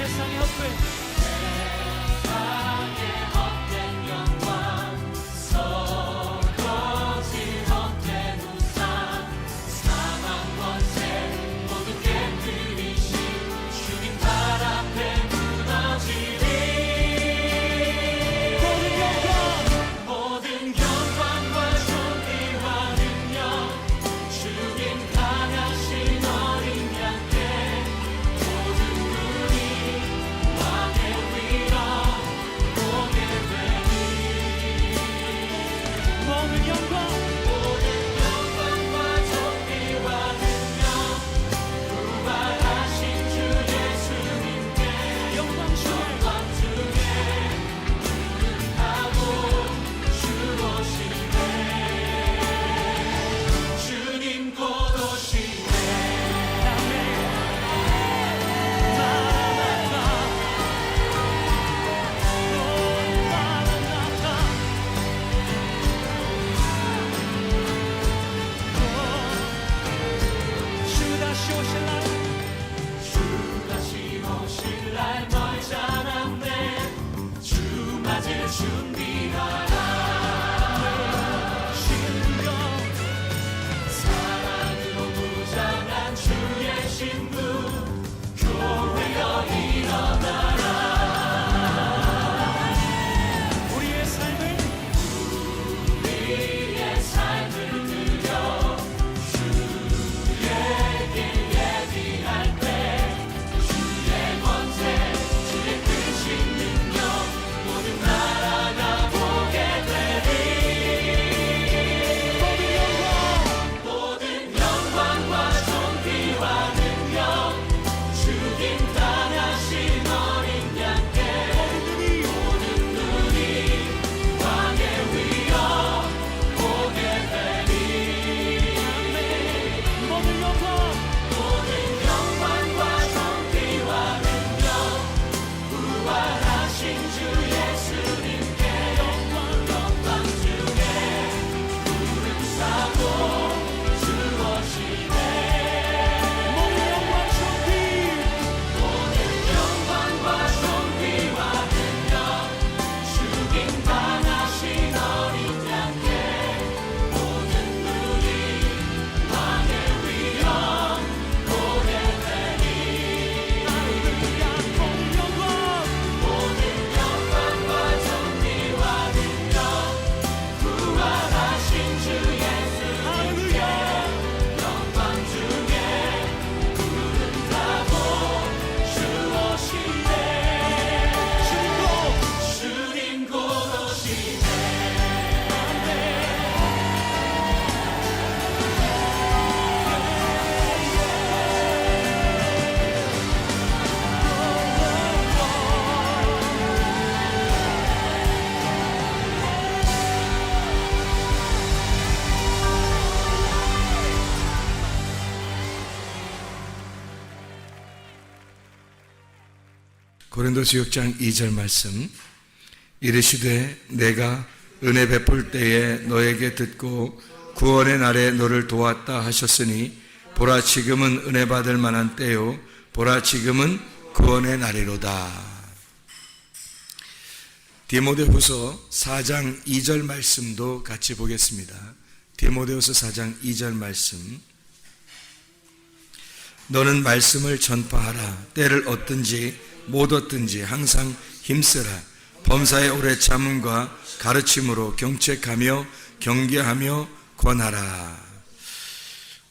세상의 헛된 영광 서거진 헛된 우상 사망 권세 모두 깨뜨리신 주님 발 앞에 무너지리 모든 영광과 존귀와 능력 주님 강하신 어린 양께 모든 눈이 왕의 위로 보게 되니 모든 영광과 존귀와 능력 부활하신 주 예수님께 영광 중에 하고 주오시네 주님 곧 오시네 주 다시 오실 날 주 다시 오실 날 멀지 않았네 주 맞을 준비하라 신령 사랑으로 무장한 주의 신부 교회여 일어나라 우리의 삶을 드려 주에게 예비할 때 주의 권세 주의 크신 능력 모든 나라가 보게 되리 모든 영광과 존귀와 능력 주님 당하신 어린 양께 모든 눈이 왕의 위로 보게 되리 모든 영광과 존귀와 능력 부활하신 주 예수님께 영광 중에 구름 사고 주오시네 모든 영광과 존귀와 능력 주님 당하신 어린 양께 모든 눈이 왕의 위엄 보게 되니 모든 영광과 존귀와 능력 부활하신 주 예수님께 영광 중에 구름 타고 주오시네 주님 곧 오시네 고린도서 6장 2절 말씀 이르시되 내가 은혜 베풀 때에 너에게 듣고 구원의 날에 너를 도왔다 하셨으니 보라 지금은 은혜 받을 만한 때요 보라 지금은 구원의 날이로다. 디모데후서 4장 2절 말씀도 같이 보겠습니다. 디모데후서 4장 2절 말씀 너는 말씀을 전파하라 때를 얻든지 못 얻든지 항상 힘쓰라 범사의 오래 참음과 가르침으로 경책하며 경계하며 권하라.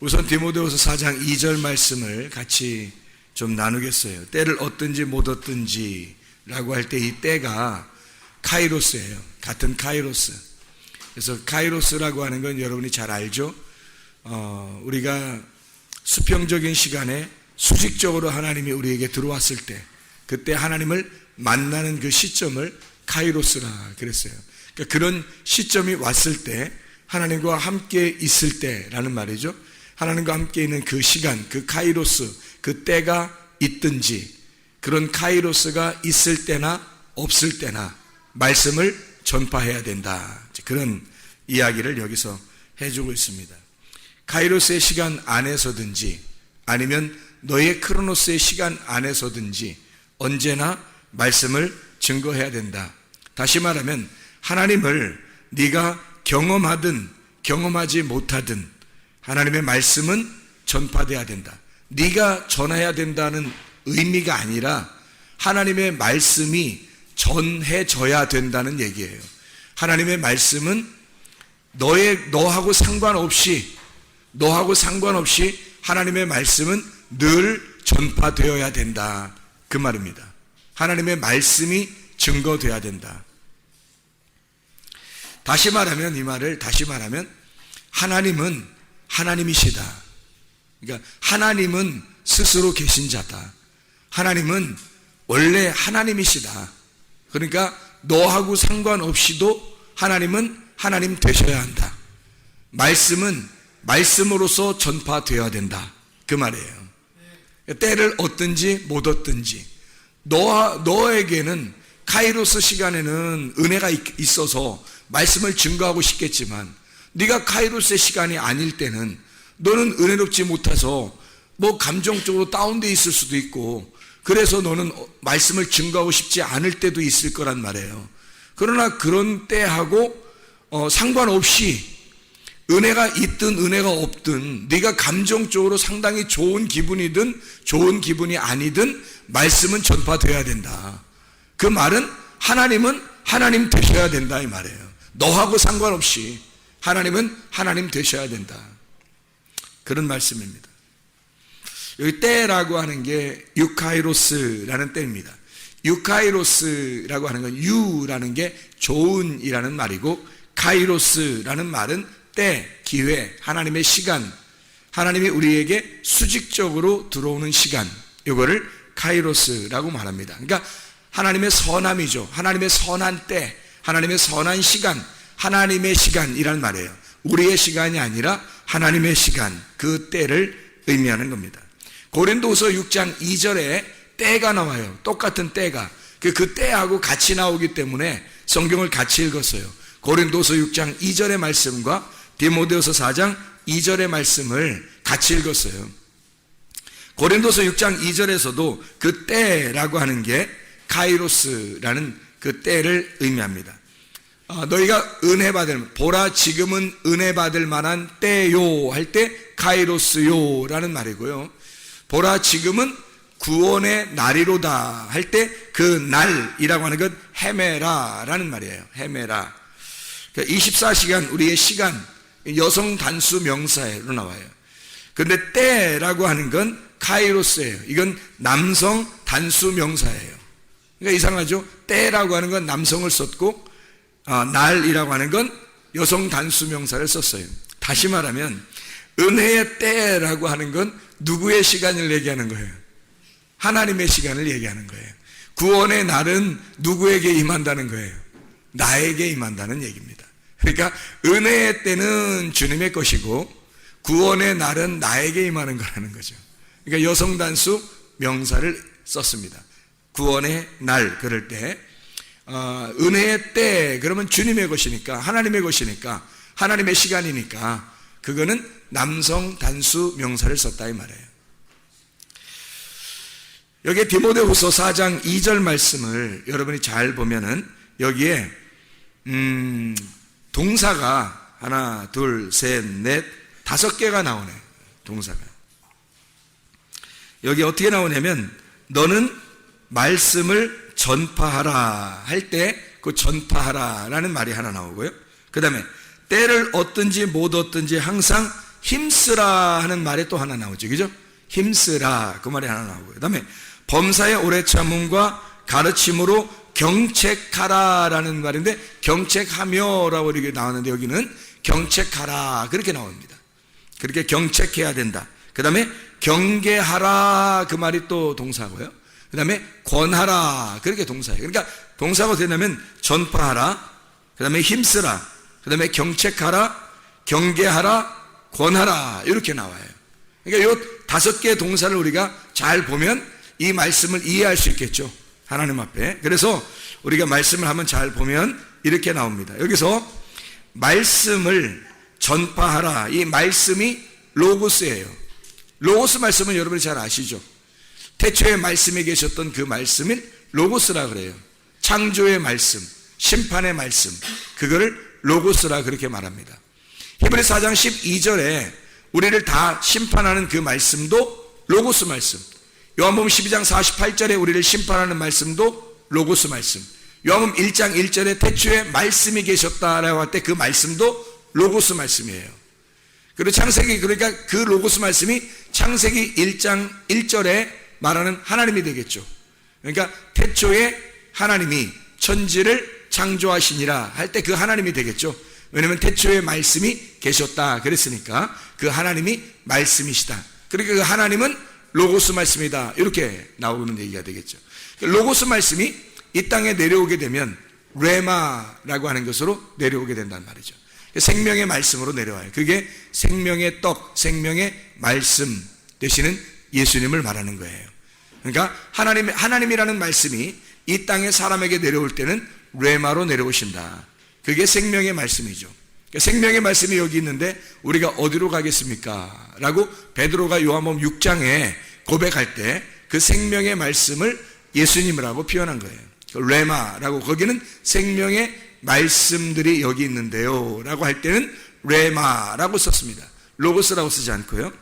우선 디모데후서 4장 2절 말씀을 같이 좀 나누겠어요. 때를 얻든지 못 얻든지 라고 할 때 이 때가 카이로스예요. 같은 카이로스. 그래서 카이로스라고 하는 건 여러분이 잘 알죠. 우리가 수평적인 시간에 수직적으로 하나님이 우리에게 들어왔을 때 그때 하나님을 만나는 그 시점을 카이로스라 그랬어요. 그러니까 그런 시점이 왔을 때 하나님과 함께 있을 때라는 말이죠. 하나님과 함께 있는 그 시간, 그 카이로스, 그 때가 있든지 그런 카이로스가 있을 때나 없을 때나 말씀을 전파해야 된다. 그런 이야기를 여기서 해주고 있습니다. 카이로스의 시간 안에서든지 아니면 너의 크로노스의 시간 안에서든지 언제나 말씀을 증거해야 된다. 다시 말하면 하나님을 네가 경험하든 경험하지 못하든 하나님의 말씀은 전파돼야 된다. 네가 전해야 된다는 의미가 아니라 하나님의 말씀이 전해져야 된다는 얘기예요. 하나님의 말씀은 너하고 상관없이 하나님의 말씀은 늘 전파되어야 된다. 그 말입니다. 하나님의 말씀이 증거돼야 된다. 다시 말하면 하나님은 하나님이시다. 그러니까 하나님은 스스로 계신 자다. 하나님은 원래 하나님이시다. 그러니까 너하고 상관없이도 하나님은 하나님 되셔야 한다. 말씀은 말씀으로서 전파되어야 된다. 그 말이에요. 때를 얻든지 못 얻든지 너에게는 카이로스 시간에는 은혜가 있어서 말씀을 증거하고 싶겠지만 네가 카이로스의 시간이 아닐 때는 너는 은혜롭지 못해서 감정적으로 다운돼 있을 수도 있고 그래서 너는 말씀을 증거하고 싶지 않을 때도 있을 거란 말이에요. 그러나 그런 때하고 상관없이 은혜가 있든 은혜가 없든 네가 감정적으로 상당히 좋은 기분이든 좋은 기분이 아니든 말씀은 전파되어야 된다. 그 말은 하나님은 하나님 되셔야 된다 이 말이에요. 너하고 상관없이 하나님은 하나님 되셔야 된다. 그런 말씀입니다. 여기 때라고 하는 게 유카이로스라는 때입니다. 유카이로스라고 하는 건 유라는 게 좋은이라는 말이고 카이로스라는 말은 때, 기회, 하나님의 시간, 하나님이 우리에게 수직적으로 들어오는 시간, 이거를 카이로스라고 말합니다. 그러니까 하나님의 선함이죠. 하나님의 선한 때, 하나님의 선한 시간, 하나님의 시간이란 말이에요. 우리의 시간이 아니라 하나님의 시간, 그 때를 의미하는 겁니다. 고린도후서 6장 2절에 때가 나와요. 똑같은 때가. 그 때하고 같이 나오기 때문에 성경을 같이 읽었어요. 고린도서 6장 2절의 말씀과 디모데후서 4장 2절의 말씀을 같이 읽었어요. 고린도서 6장 2절에서도 그 때라고 하는 게 카이로스라는 그 때를 의미합니다. 너희가 은혜 받을, 보라 지금은 은혜 받을 만한 때요 할 때 카이로스요라는 말이고요. 보라 지금은 구원의 날이로다 할 때 그 날이라고 하는 건 헤메라라는 말이에요. 헤메라. 24시간 우리의 시간, 여성 단수 명사로 나와요. 근데 때라고 하는 건 카이로스예요. 이건 남성 단수 명사예요. 그러니까 이상하죠? 때라고 하는 건 남성을 썼고 날이라고 하는 건 여성 단수 명사를 썼어요. 다시 말하면 은혜의 때라고 하는 건 누구의 시간을 얘기하는 거예요? 하나님의 시간을 얘기하는 거예요. 구원의 날은 누구에게 임한다는 거예요? 나에게 임한다는 얘기입니다. 그러니까 은혜의 때는 주님의 것이고 구원의 날은 나에게 임하는 거라는 거죠. 그러니까 여성 단수 명사를 썼습니다. 구원의 날 그럴 때 은혜의 때 그러면 주님의 것이니까 하나님의 것이니까 하나님의 시간이니까 그거는 남성 단수 명사를 썼다 이 말이에요. 여기에 디모데후서 4장 2절 말씀을 여러분이 잘 보면은 여기에 동사가 하나, 둘, 셋, 넷, 5개가 나오네. 동사가. 여기 어떻게 나오냐면 너는 말씀을 전파하라 할 때 그 전파하라라는 말이 하나 나오고요. 그 다음에 때를 얻든지 못 얻든지 항상 힘쓰라 하는 말이 또 하나 나오죠. 그죠? 힘쓰라 그 말이 하나 나오고요. 그 다음에 범사의 오래 참음과 가르침으로 경책하라라는 말인데 경책하며라고 이렇게 나왔는데 여기는 경책하라 그렇게 나옵니다. 그렇게 경책해야 된다. 그 다음에 경계하라 그 말이 또 동사고요. 그 다음에 권하라 그렇게 동사예요. 그러니까 동사가 어떻게 되냐면 전파하라, 그 다음에 힘쓰라, 그 다음에 경책하라, 경계하라, 권하라 이렇게 나와요. 그러니까 이 5개의 동사를 우리가 잘 보면 이 말씀을 이해할 수 있겠죠. 하나님 앞에. 그래서 우리가 말씀을 한번 잘 보면 이렇게 나옵니다. 여기서 말씀을 전파하라. 이 말씀이 로고스예요. 로고스 말씀은 여러분이 잘 아시죠? 태초에 말씀에 계셨던 그 말씀을 로고스라 그래요. 창조의 말씀, 심판의 말씀, 그거를 로고스라 그렇게 말합니다. 히브리서 4장 12절에 우리를 다 심판하는 그 말씀도 로고스 말씀, 요한복음 12장 48절에 우리를 심판하는 말씀도 로고스 말씀, 요한복음 1장 1절에 태초에 말씀이 계셨다라고 할 때 그 말씀도 로고스 말씀이에요. 그리고 창세기, 그러니까 그 로고스 말씀이 창세기 1장 1절에 말하는 하나님이 되겠죠. 그러니까 태초에 하나님이 천지를 창조하시니라 할 때 그 하나님이 되겠죠. 왜냐하면 태초에 말씀이 계셨다 그랬으니까 그 하나님이 말씀이시다. 그러니까 그 하나님은 로고스 말씀이다, 이렇게 나오는 얘기가 되겠죠. 로고스 말씀이 이 땅에 내려오게 되면 레마라고 하는 것으로 내려오게 된단 말이죠. 생명의 말씀으로 내려와요. 그게 생명의 떡, 생명의 말씀 되시는 예수님을 말하는 거예요. 그러니까 하나님이라는 말씀이 이 땅에 사람에게 내려올 때는 레마로 내려오신다. 그게 생명의 말씀이죠. 그러니까 생명의 말씀이 여기 있는데 우리가 어디로 가겠습니까? 라고 베드로가 요한복음 6장에 고백할 때 그 생명의 말씀을 예수님이라고 표현한 거예요. 레마라고, 거기는 생명의 말씀들이 여기 있는데요 라고 할 때는 레마라고 썼습니다. 로고스라고 쓰지 않고요.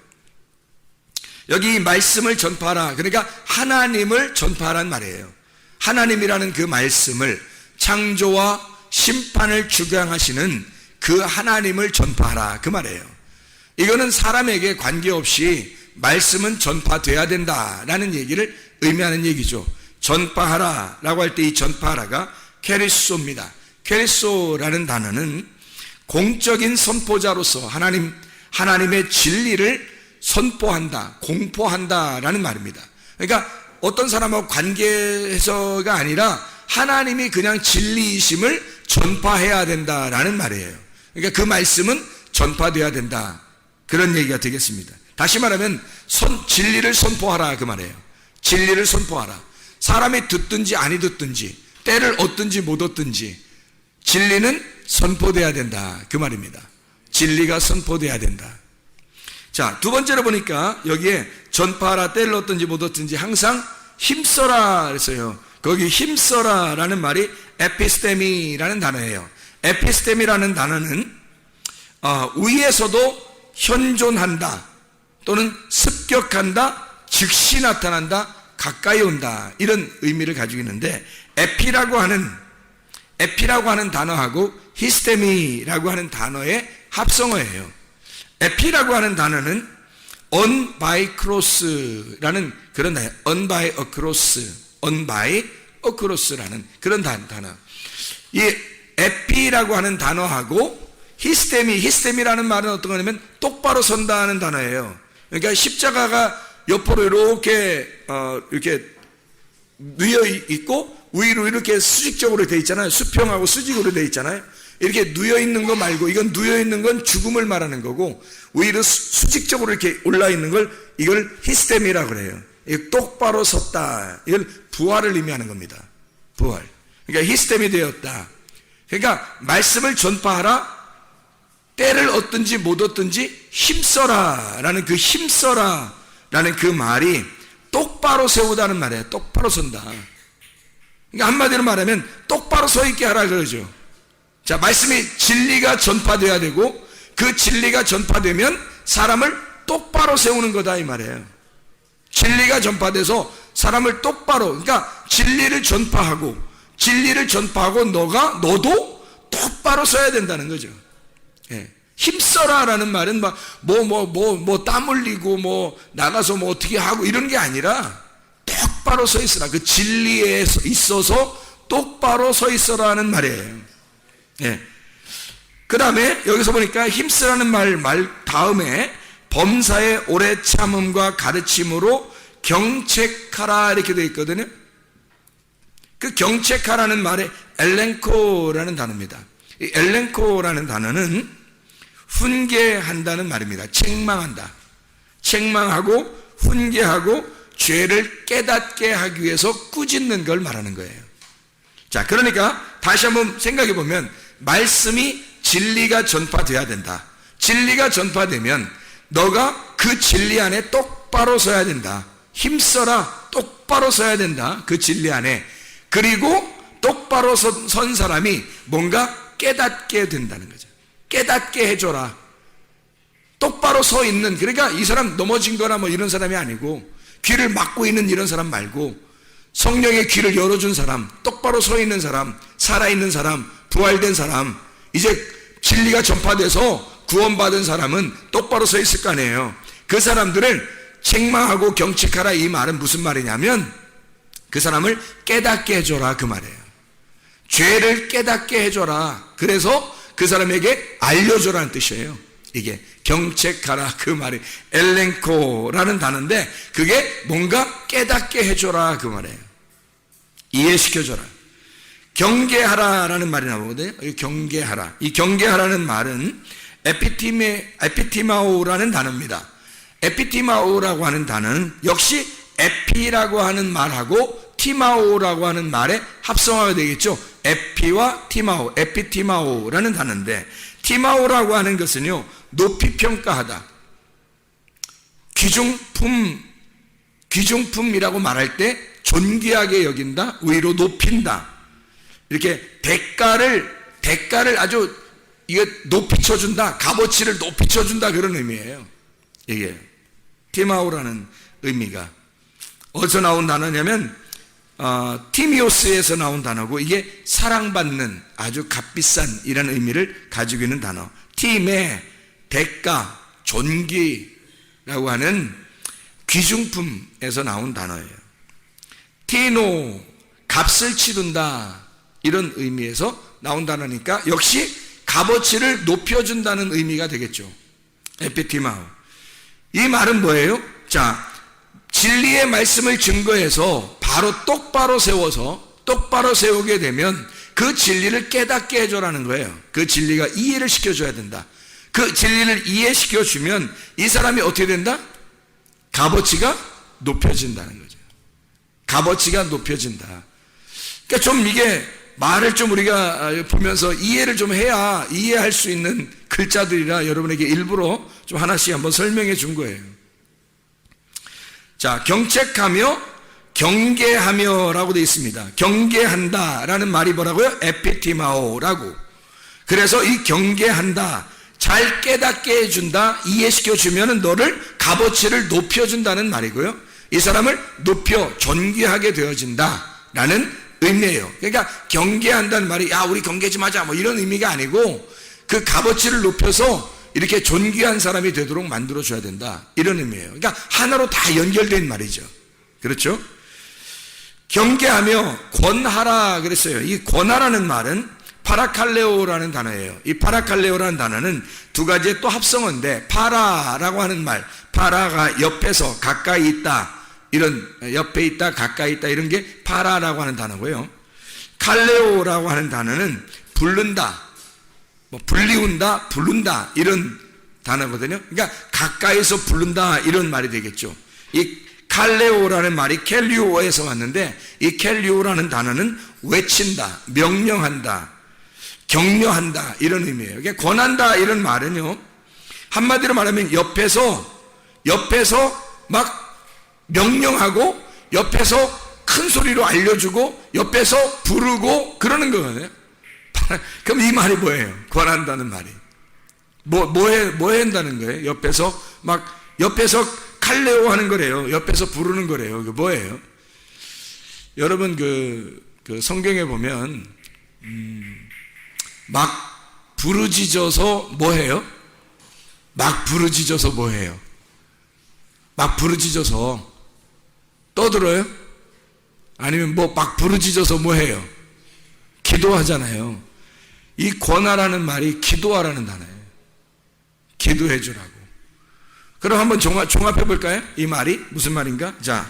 여기 말씀을 전파하라, 그러니까 하나님을 전파하란 말이에요. 하나님이라는 그 말씀을, 창조와 심판을 주관하시는 그 하나님을 전파하라, 그 말이에요. 이거는 사람에게 관계없이 말씀은 전파돼야 된다라는 얘기를 의미하는 얘기죠. 전파하라 라고 할 때 이 전파하라가 케리소입니다. 케리소라는 단어는 공적인 선포자로서 하나님의 진리를 선포한다, 공포한다 라는 말입니다. 그러니까 어떤 사람하고 관계해서가 아니라 하나님이 그냥 진리이심을 전파해야 된다라는 말이에요. 그러니까 그 말씀은 전파돼야 된다, 그런 얘기가 되겠습니다. 다시 말하면 진리를 선포하라, 그 말이에요. 진리를 선포하라. 사람이 듣든지 아니 듣든지, 때를 얻든지 못 얻든지 진리는 선포돼야 된다, 그 말입니다. 진리가 선포돼야 된다. 자, 두 번째로 보니까 여기에 전파하라, 때를 얻든지 못 얻든지 항상 힘써라 그랬어요. 거기 힘써라 라는 말이 에피스테미라는 단어예요. 에피스테미라는 단어는 위에서도 현존한다, 또는 습격한다, 즉시 나타난다, 가까이 온다, 이런 의미를 가지고 있는데, 에피라고 하는 단어하고 히스테미라고 하는 단어의 합성어예요. 에피라고 하는 단어는 on by cross라는 그런 단어, on by across라는 그런 단어. 이 에피라고 하는 단어하고 히스테미라는 말은 어떤 거냐면 똑바로 선다는 단어예요. 그러니까 십자가가 옆으로 이렇게 누여 있고 위로 이렇게 수직적으로 돼 있잖아요. 수평하고 수직으로 돼 있잖아요. 이렇게 누여 있는 거 말고, 이건 누여 있는 건 죽음을 말하는 거고, 위로 수직적으로 이렇게 올라 있는 걸, 이걸 히스테미라고 그래요. 똑바로 섰다, 이걸 부활을 의미하는 겁니다. 부활. 그러니까 히스테미 되었다. 그러니까 말씀을 전파하라, 때를 얻든지 못 얻든지 힘써라 라는 그 힘써라 라는 그 말이 똑바로 세우다는 말이에요. 똑바로 선다. 그러니까 한마디로 말하면 똑바로 서 있게 하라 그러죠. 자, 말씀이 진리가 전파돼야 되고, 그 진리가 전파되면 사람을 똑바로 세우는 거다, 이 말이에요. 진리가 전파돼서 사람을 똑바로, 그러니까 진리를 전파하고 너도 똑바로 서야 된다는 거죠. 예. 힘써라 라는 말은 땀 흘리고 나가서 어떻게 하고 이런 게 아니라 똑바로 서 있으라, 그 진리에 있어서 똑바로 서 있어라 하는 말이에요. 예. 그 다음에 여기서 보니까 힘쓰라는 말 다음에 범사의 오래 참음과 가르침으로 경책하라 이렇게 되어 있거든요. 그 경책하라는 말에 엘렌코라는 단어입니다. 이 엘렌코라는 단어는 훈계한다는 말입니다. 책망한다. 책망하고 훈계하고 죄를 깨닫게 하기 위해서 꾸짖는 걸 말하는 거예요. 자, 그러니까 다시 한번 생각해 보면 말씀이 진리가 전파돼야 된다. 진리가 전파되면 너가 그 진리 안에 똑바로 서야 된다. 힘써라, 똑바로 서야 된다. 그 진리 안에. 그리고 똑바로 선 사람이 뭔가 깨닫게 된다는 거죠. 깨닫게 해줘라. 똑바로 서 있는, 그러니까 이 사람 넘어진 거나 뭐 이런 사람이 아니고, 귀를 막고 있는 이런 사람 말고, 성령의 귀를 열어준 사람, 똑바로 서 있는 사람, 살아있는 사람, 부활된 사람, 이제 진리가 전파돼서 구원받은 사람은 똑바로 서 있을 거 아니에요. 그 사람들을 책망하고 경책하라, 이 말은 무슨 말이냐면 그 사람을 깨닫게 해줘라, 그 말이에요. 죄를 깨닫게 해줘라. 그래서 그 사람에게 알려줘라는 뜻이에요. 이게 경책하라, 그 말이 엘렌코라는 단어인데 그게 뭔가 깨닫게 해줘라, 그 말이에요. 이해시켜줘라. 경계하라라는 말이 나오거든요. 경계하라. 이 경계하라는 말은 에피티마오라는 단어입니다. 에피티마오라고 하는 단어는 역시 에피라고 하는 말하고 티마오라고 하는 말에 합성화가 되겠죠. 에피와 티마오, 에피티마오라는 단어인데, 티마오라고 하는 것은요, 높이 평가하다. 귀중품이라고 말할 때 존귀하게 여긴다, 위로 높인다. 이렇게 대가를 아주 이게 높이 쳐준다, 값어치를 높이 쳐준다, 그런 의미예요. 이게 티마오라는 의미가 어디서 나온 단어냐면 티미오스에서 나온 단어고, 이게 사랑받는 아주 값비싼 이라는 의미를 가지고 있는 단어. 팀의 대가, 존귀라고 하는 귀중품에서 나온 단어예요. 티노, 값을 치른다, 이런 의미에서 나온 단어니까 역시 값어치를 높여준다는 의미가 되겠죠. 에피티마오. 이 말은 뭐예요? 자, 진리의 말씀을 증거해서 바로 똑바로 세우게 되면 그 진리를 깨닫게 해줘라는 거예요. 그 진리가 이해를 시켜줘야 된다. 그 진리를 이해시켜주면 이 사람이 어떻게 된다? 값어치가 높여진다는 거죠. 값어치가 높여진다. 그러니까 좀 이게 말을 좀 우리가 보면서 이해를 좀 해야 이해할 수 있는 글자들이라 여러분에게 일부러 좀 하나씩 한번 설명해 준 거예요. 자, 경책하며 경계하며라고 되어 있습니다. 경계한다라는 말이 뭐라고요? 에피티마오라고. 그래서 이 경계한다, 잘 깨닫게 해준다, 이해시켜주면 너를 값어치를 높여준다는 말이고요. 이 사람을 높여 존귀하게 되어진다라는 의미예요. 그러니까 경계한다는 말이 야, 우리 경계 좀 하자, 뭐 이런 의미가 아니고 그 값어치를 높여서 이렇게 존귀한 사람이 되도록 만들어줘야 된다, 이런 의미예요. 그러니까 하나로 다 연결된 말이죠. 그렇죠? 경계하며 권하라 그랬어요. 이 권하라는 말은 파라칼레오라는 단어예요. 이 파라칼레오라는 단어는 두 가지의 또 합성어인데, 파라라고 하는 말, 파라가 옆에서 가까이 있다, 이런 옆에 있다, 가까이 있다, 이런 게 파라라고 하는 단어고요. 칼레오라고 하는 단어는 부른다, 뭐 불리운다, 부른다, 이런 단어거든요. 그러니까 가까이서 부른다, 이런 말이 되겠죠. 이 칼레오라는 말이 켈리오에서 왔는데, 이 켈리오라는 단어는 외친다, 명령한다, 격려한다, 이런 의미예요. 그러니까 권한다, 이런 말은요, 한마디로 말하면 옆에서 막 명령하고, 옆에서 큰 소리로 알려주고, 옆에서 부르고 그러는 거거든요. 그럼 이 말이 뭐예요? 권한다는 말이 뭐 한다는 거예요? 옆에서 칼레오 하는 거래요. 옆에서 부르는 거래요. 이게 뭐예요? 여러분 그 성경에 보면 막 부르짖어서 뭐해요? 막 부르짖어서 뭐해요? 막 부르짖어서 떠들어요? 아니면 뭐 막 부르짖어서 뭐해요? 기도하잖아요. 이 권하라는 말이 기도하라는 단어예요. 기도해주라고. 그럼 한번 종합해 볼까요? 이 말이 무슨 말인가? 자,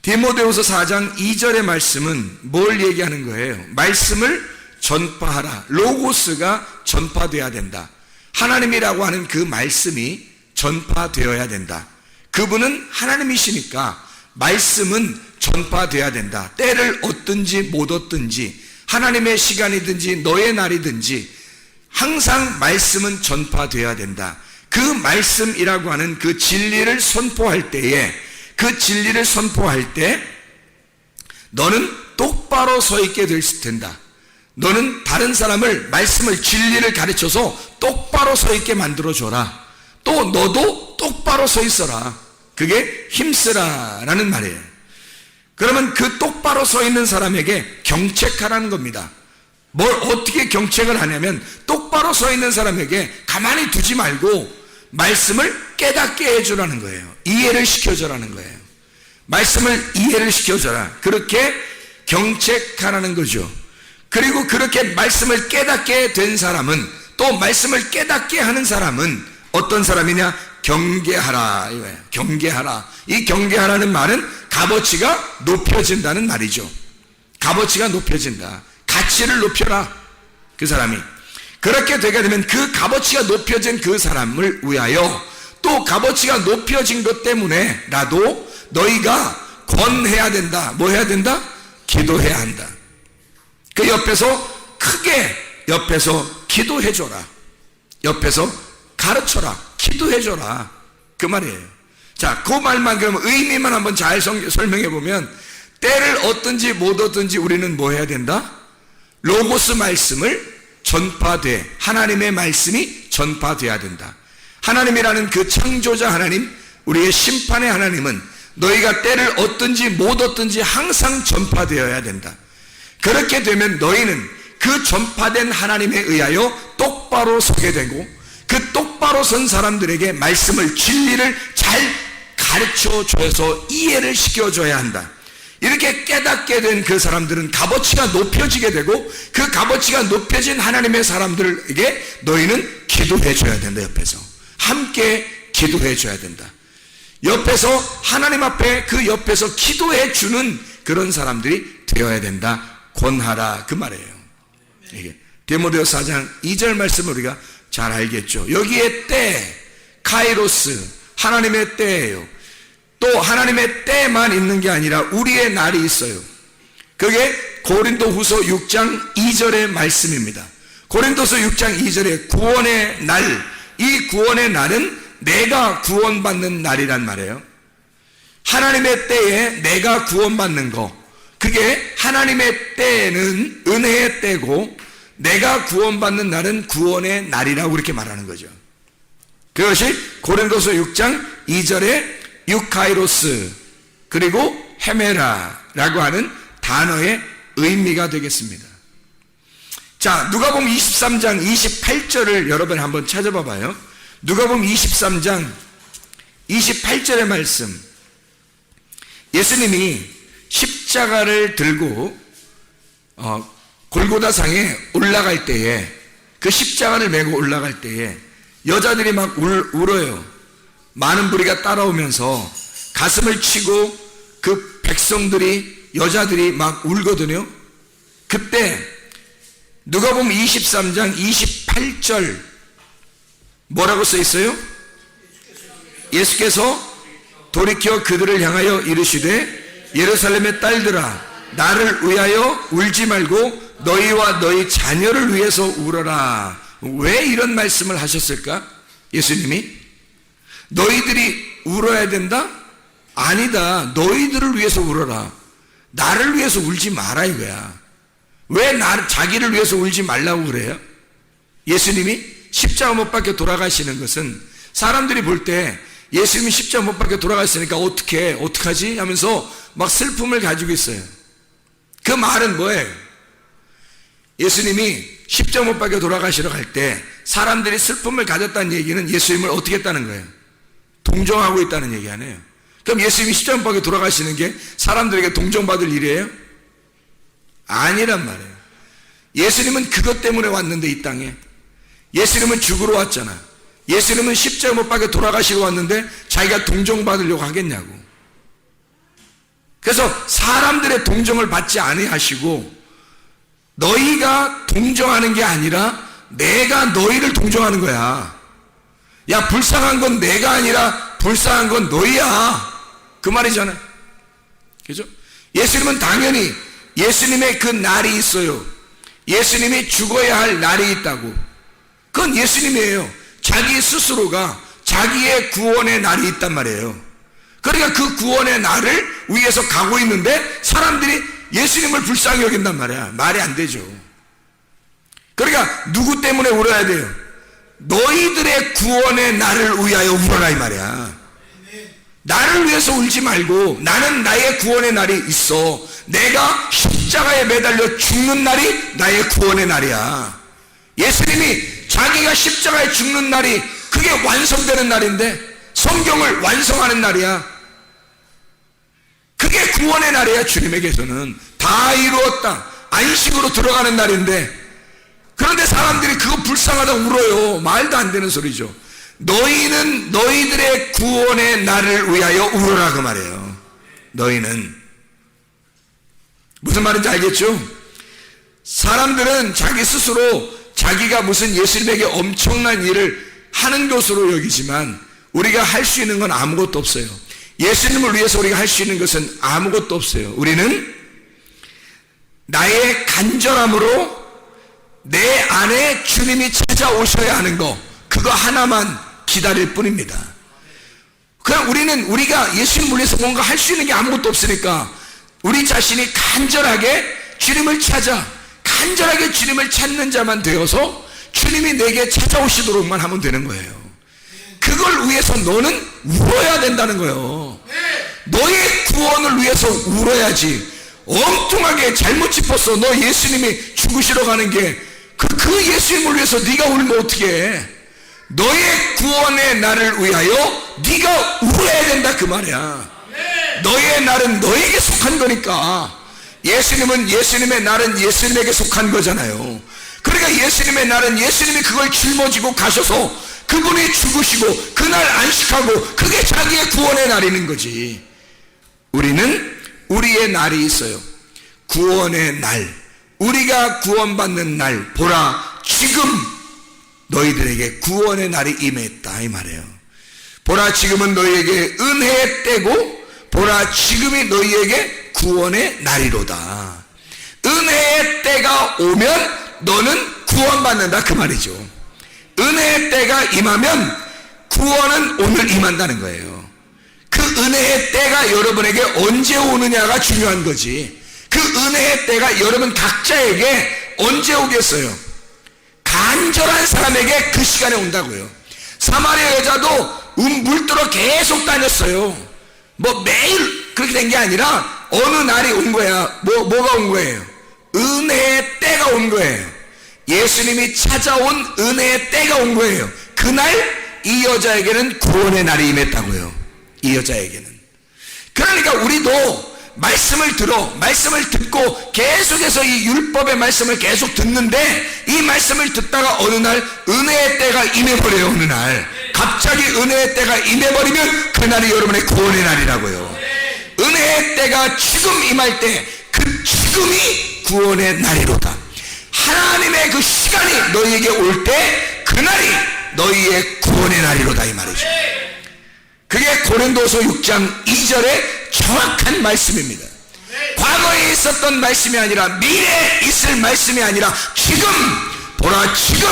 디모데후서 4장 2절의 말씀은 뭘 얘기하는 거예요? 말씀을 전파하라. 로고스가 전파되어야 된다. 하나님이라고 하는 그 말씀이 전파되어야 된다. 그분은 하나님이시니까 말씀은 전파되어야 된다. 때를 얻든지 못 얻든지, 하나님의 시간이든지 너의 날이든지 항상 말씀은 전파되어야 된다. 그 말씀이라고 하는 그 진리를 선포할 때에, 그 진리를 선포할 때 너는 똑바로 서 있게 될 텐다. 너는 다른 사람을 말씀을 진리를 가르쳐서 똑바로 서 있게 만들어줘라. 또 너도 똑바로 서 있어라. 그게 힘쓰라라는 말이에요. 그러면 그 똑바로 서 있는 사람에게 경책하라는 겁니다. 뭘 어떻게 경책을 하냐면 똑바로 서 있는 사람에게 가만히 두지 말고 말씀을 깨닫게 해주라는 거예요. 이해를 시켜주라는 거예요. 말씀을 이해를 시켜줘라. 그렇게 경책하라는 거죠. 그리고 그렇게 말씀을 깨닫게 된 사람은, 또 말씀을 깨닫게 하는 사람은 어떤 사람이냐? 경계하라 이거예요. 경계하라. 이 경계하라는 말은 값어치가 높여진다는 말이죠. 값어치가 높여진다. 가치를 높여라. 그 사람이 그렇게 되게 되면 그 값어치가 높여진 그 사람을 위하여, 또 값어치가 높여진 것 때문에라도 너희가 권해야 된다. 뭐 해야 된다? 기도해야 한다. 그 옆에서 크게 옆에서 기도해줘라. 옆에서 가르쳐라. 기도해줘라. 그 말이에요. 자, 그 말만 그러면 의미만 한번 잘 설명해 보면, 때를 얻든지 못 얻든지 우리는 뭐 해야 된다? 로고스 말씀을 전파돼, 하나님의 말씀이 전파돼야 된다. 하나님이라는 그 창조자 하나님, 우리의 심판의 하나님은 너희가 때를 얻든지 못 얻든지 항상 전파되어야 된다. 그렇게 되면 너희는 그 전파된 하나님에 의하여 똑바로 서게 되고, 그 똑바로 선 사람들에게 말씀을, 진리를 잘 가르쳐줘서 이해를 시켜줘야 한다. 이렇게 깨닫게 된 그 사람들은 값어치가 높여지게 되고, 그 값어치가 높여진 하나님의 사람들에게 너희는 기도해줘야 된다. 옆에서 함께 기도해줘야 된다. 옆에서 하나님 앞에 그 옆에서 기도해주는 그런 사람들이 되어야 된다. 권하라 그 말이에요. 이게 디모데후서 4장 2절 말씀을 우리가 잘 알겠죠. 여기에 때, 카이로스, 하나님의 때예요. 또 하나님의 때만 있는 게 아니라 우리의 날이 있어요. 그게 고린도후서 6장 2절의 말씀입니다. 고린도서 6장 2절에 구원의 날, 이 구원의 날은 내가 구원받는 날이란 말이에요. 하나님의 때에 내가 구원받는 거, 그게 하나님의 때는 은혜의 때고, 내가 구원받는 날은 구원의 날이라고 그렇게 말하는 거죠. 그것이 고린도서 6장 2절에 유카이로스 그리고 헤메라라고 하는 단어의 의미가 되겠습니다. 자, 누가복음 23장 28절을 여러분 한번 찾아봐 봐요. 누가복음 23장 28절의 말씀. 예수님이 십자가를 들고 골고다상에 올라갈 때에, 그 십자가를 메고 올라갈 때에 여자들이 막 울어요. 많은 무리가 따라오면서 가슴을 치고 그 백성들이, 여자들이 막 울거든요. 그때 누가복음 23장 28절 뭐라고 써 있어요? 예수께서 돌이켜 그들을 향하여 이르시되 예루살렘의 딸들아, 나를 위하여 울지 말고 너희와 너희 자녀를 위해서 울어라. 왜 이런 말씀을 하셨을까? 예수님이 너희들이 울어야 된다? 아니다. 너희들을 위해서 울어라. 나를 위해서 울지 마라 이거야. 왜 자기를 위해서 울지 말라고 그래요? 예수님이 십자가 못 박혀 돌아가시는 것은, 사람들이 볼 때 예수님이 십자가 못 박혀 돌아갔으니까 어떡하지? 하면서 막 슬픔을 가지고 있어요. 그 말은 뭐예요? 예수님이 십자가 못 박혀 돌아가시러 갈 때 사람들이 슬픔을 가졌다는 얘기는 예수님을 어떻게 했다는 거예요? 동정하고 있다는 얘기 아니에요. 그럼 예수님이 십자가 못 박혀 돌아가시는 게 사람들에게 동정받을 일이에요? 아니란 말이에요. 예수님은 그것 때문에 왔는데, 이 땅에 예수님은 죽으러 왔잖아. 예수님은 십자가 못 박혀 돌아가시러 왔는데 자기가 동정받으려고 하겠냐고. 그래서 사람들의 동정을 받지 아니하시고, 너희가 동정하는 게 아니라 내가 너희를 동정하는 거야. 야, 불쌍한 건 내가 아니라 불쌍한 건 너희야. 그 말이잖아. 그죠? 예수님은 당연히 예수님의 그 날이 있어요. 예수님이 죽어야 할 날이 있다고. 그건 예수님이에요. 자기 스스로가 자기의 구원의 날이 있단 말이에요. 그러니까 그 구원의 날을 위해서 가고 있는데 사람들이 예수님을 불쌍히 여긴단 말이야. 말이 안 되죠. 그러니까 누구 때문에 울어야 돼요? 너희들의 구원의 날을 위하여 울어라 이 말이야. 나를 위해서 울지 말고 나는 나의 구원의 날이 있어. 내가 십자가에 매달려 죽는 날이 나의 구원의 날이야. 예수님이 자기가 십자가에 죽는 날이 그게 완성되는 날인데, 성경을 완성하는 날이야. 그게 구원의 날이야. 주님에게서는 다 이루었다, 안식으로 들어가는 날인데, 그런데 사람들이 그거 불쌍하다 울어요. 말도 안 되는 소리죠. 너희는 너희들의 구원의 날을 위하여 울어라 그 말이에요. 너희는 무슨 말인지 알겠죠? 사람들은 자기 스스로 자기가 무슨 예수님에게 엄청난 일을 하는 것으로 여기지만 우리가 할 수 있는 건 아무것도 없어요. 예수님을 위해서 우리가 할 수 있는 것은 아무것도 없어요. 우리는 나의 간절함으로 내 안에 주님이 찾아오셔야 하는 거, 그거 하나만 기다릴 뿐입니다. 그냥 우리가 예수님을 위해서 뭔가 할 수 있는 게 아무것도 없으니까 우리 자신이 간절하게 주님을 찾아, 간절하게 주님을 찾는 자만 되어서 주님이 내게 찾아오시도록만 하면 되는 거예요. 그걸 위해서 너는 울어야 된다는 거예요. 너의 구원을 위해서 울어야지. 엉뚱하게 잘못 짚었어. 너 예수님이 죽으시러 가는 게 그 예수님을 위해서 네가 울면 어떻게 해? 너의 구원의 날을 위하여 네가 울어야 된다 그 말이야. 너의 날은 너에게 속한 거니까. 예수님은 예수님의 날은 예수님에게 속한 거잖아요. 그러니까 예수님의 날은 예수님이 그걸 짊어지고 가셔서 그분이 죽으시고 그날 안식하고 그게 자기의 구원의 날이는 거지. 우리는 우리의 날이 있어요. 구원의 날, 우리가 구원받는 날. 보라 지금 너희들에게 구원의 날이 임했다 이 말이에요. 보라 지금은 너희에게 은혜의 때고 보라 지금이 너희에게 구원의 날이로다. 은혜의 때가 오면 너는 구원받는다 그 말이죠. 은혜의 때가 임하면 구원은 오늘 임한다는 거예요. 그 은혜의 때가 여러분에게 언제 오느냐가 중요한 거지. 그 은혜의 때가 여러분 각자에게 언제 오겠어요? 간절한 사람에게 그 시간에 온다고요. 사마리아 여자도 물들어 계속 다녔어요. 뭐 매일 그렇게 된 게 아니라 어느 날이 온 거야. 뭐가 온 거예요? 은혜의 때가 온 거예요. 예수님이 찾아온 은혜의 때가 온 거예요. 그날 이 여자에게는 구원의 날이 임했다고요. 이 여자에게는. 그러니까 우리도 말씀을 듣고 계속해서 이 율법의 말씀을 계속 듣는데, 이 말씀을 듣다가 어느 날 은혜의 때가 임해버려요. 어느 날 갑자기 은혜의 때가 임해버리면 그날이 여러분의 구원의 날이라고요. 은혜의 때가 지금 임할 때 그 지금이 구원의 날이로다. 하나님의 그 시간이 너희에게 올 때 그날이 너희의 구원의 날이로다 이 말이죠. 그게 고린도서 6장 2절의 정확한 말씀입니다. 과거에 있었던 말씀이 아니라 미래에 있을 말씀이 아니라 지금, 보라 지금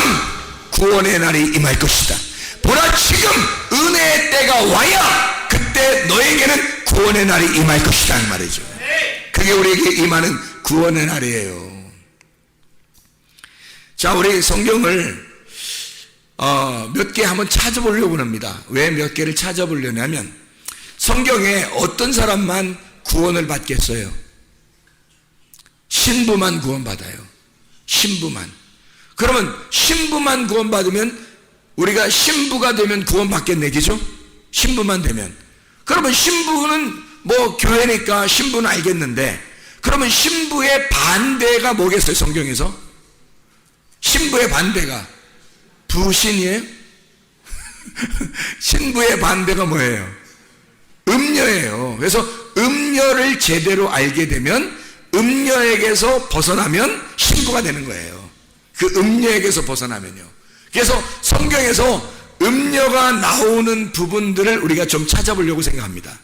구원의 날이 임할 것이다. 보라 지금 은혜의 때가 와야 그때 너에게는 구원의 날이 임할 것이다 이 말이죠. 그게 우리에게 임하는 구원의 날이에요. 자, 우리 성경을 몇 개 한번 찾아보려고 합니다. 왜 몇 개를 찾아보려냐면, 성경에 어떤 사람만 구원을 받겠어요? 신부만 구원받아요. 신부만. 그러면 신부만 구원받으면 우리가 신부가 되면 구원받겠네, 그죠? 신부만 되면. 그러면 신부는 뭐 교회니까 신부는 알겠는데, 그러면 신부의 반대가 뭐겠어요? 성경에서 신부의 반대가 부신이에요? 신부의 반대가 뭐예요? 음녀예요. 그래서 음녀를 제대로 알게 되면, 음녀에게서 벗어나면 신부가 되는 거예요. 그 음녀에게서 벗어나면요. 그래서 성경에서 음녀가 나오는 부분들을 우리가 좀 찾아보려고 생각합니다.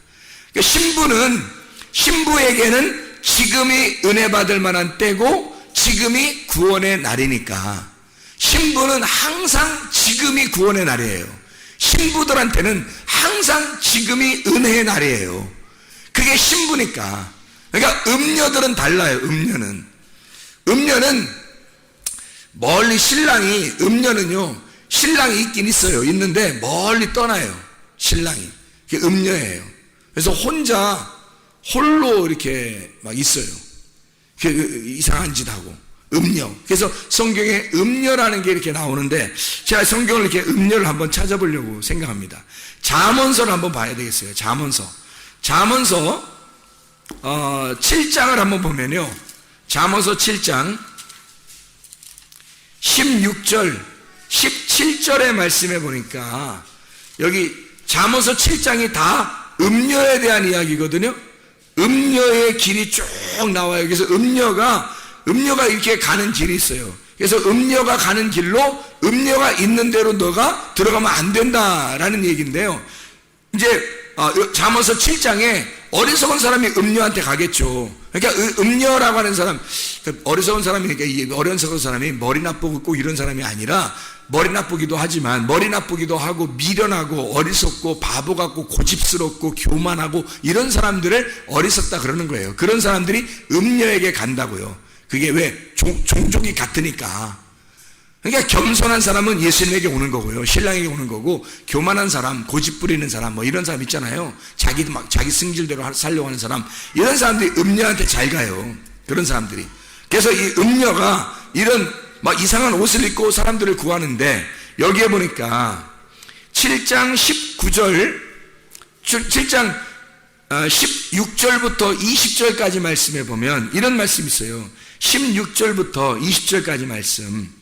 신부에게는 지금이 은혜 받을 만한 때고 지금이 구원의 날이니까 신부는 항상 지금이 구원의 날이에요. 신부들한테는 항상 지금이 은혜의 날이에요. 그게 신부니까. 그러니까 음녀들은 달라요. 음녀는 멀리 음녀는요, 신랑이 있긴 있어요. 있는데 멀리 떠나요. 신랑이. 그게 음녀예요. 그래서 홀로 이렇게 막 있어요. 이상한 짓 하고. 음녀. 그래서 성경에 음녀라는 게 이렇게 나오는데, 제가 성경을 이렇게 음녀를 한번 찾아보려고 생각합니다. 잠언서를 한번 봐야 되겠어요. 잠언서 7장을 한번 보면요, 잠언서 7장 16절 17절의 말씀에 보니까, 여기 잠언서 7장이 다 음녀에 대한 이야기거든요. 음녀의 길이 쭉 나와요. 그래서 음녀가 이렇게 가는 길이 있어요. 그래서 음녀가 가는 길로, 음녀가 있는 대로 너가 들어가면 안 된다라는 얘기인데요. 이제 잠언서 7장에 어리석은 사람이 음녀한테 가겠죠. 그러니까 음녀라고 하는 사람, 어리석은 사람이니까, 이 어리석은 사람이 머리 나쁘고 꼭 이런 사람이 아니라, 머리 나쁘기도 하지만 머리 나쁘기도 하고 미련하고 어리석고 바보 같고 고집스럽고 교만하고 이런 사람들을 어리석다 그러는 거예요. 그런 사람들이 음녀에게 간다고요. 그게 왜? 종족이 같으니까. 그러니까 겸손한 사람은 예수님에게 오는 거고요, 신랑에게 오는 거고, 교만한 사람, 고집 부리는 사람, 뭐 이런 사람 있잖아요. 자기 승질대로 살려고 하는 사람, 이런 사람들이 음녀한테 잘 가요. 그런 사람들이. 그래서 이 음녀가 이런 막 이상한 옷을 입고 사람들을 구하는데, 여기에 보니까 7장 16절부터 20절까지 말씀에 보면 이런 말씀이 있어요. 16절부터 20절까지 말씀.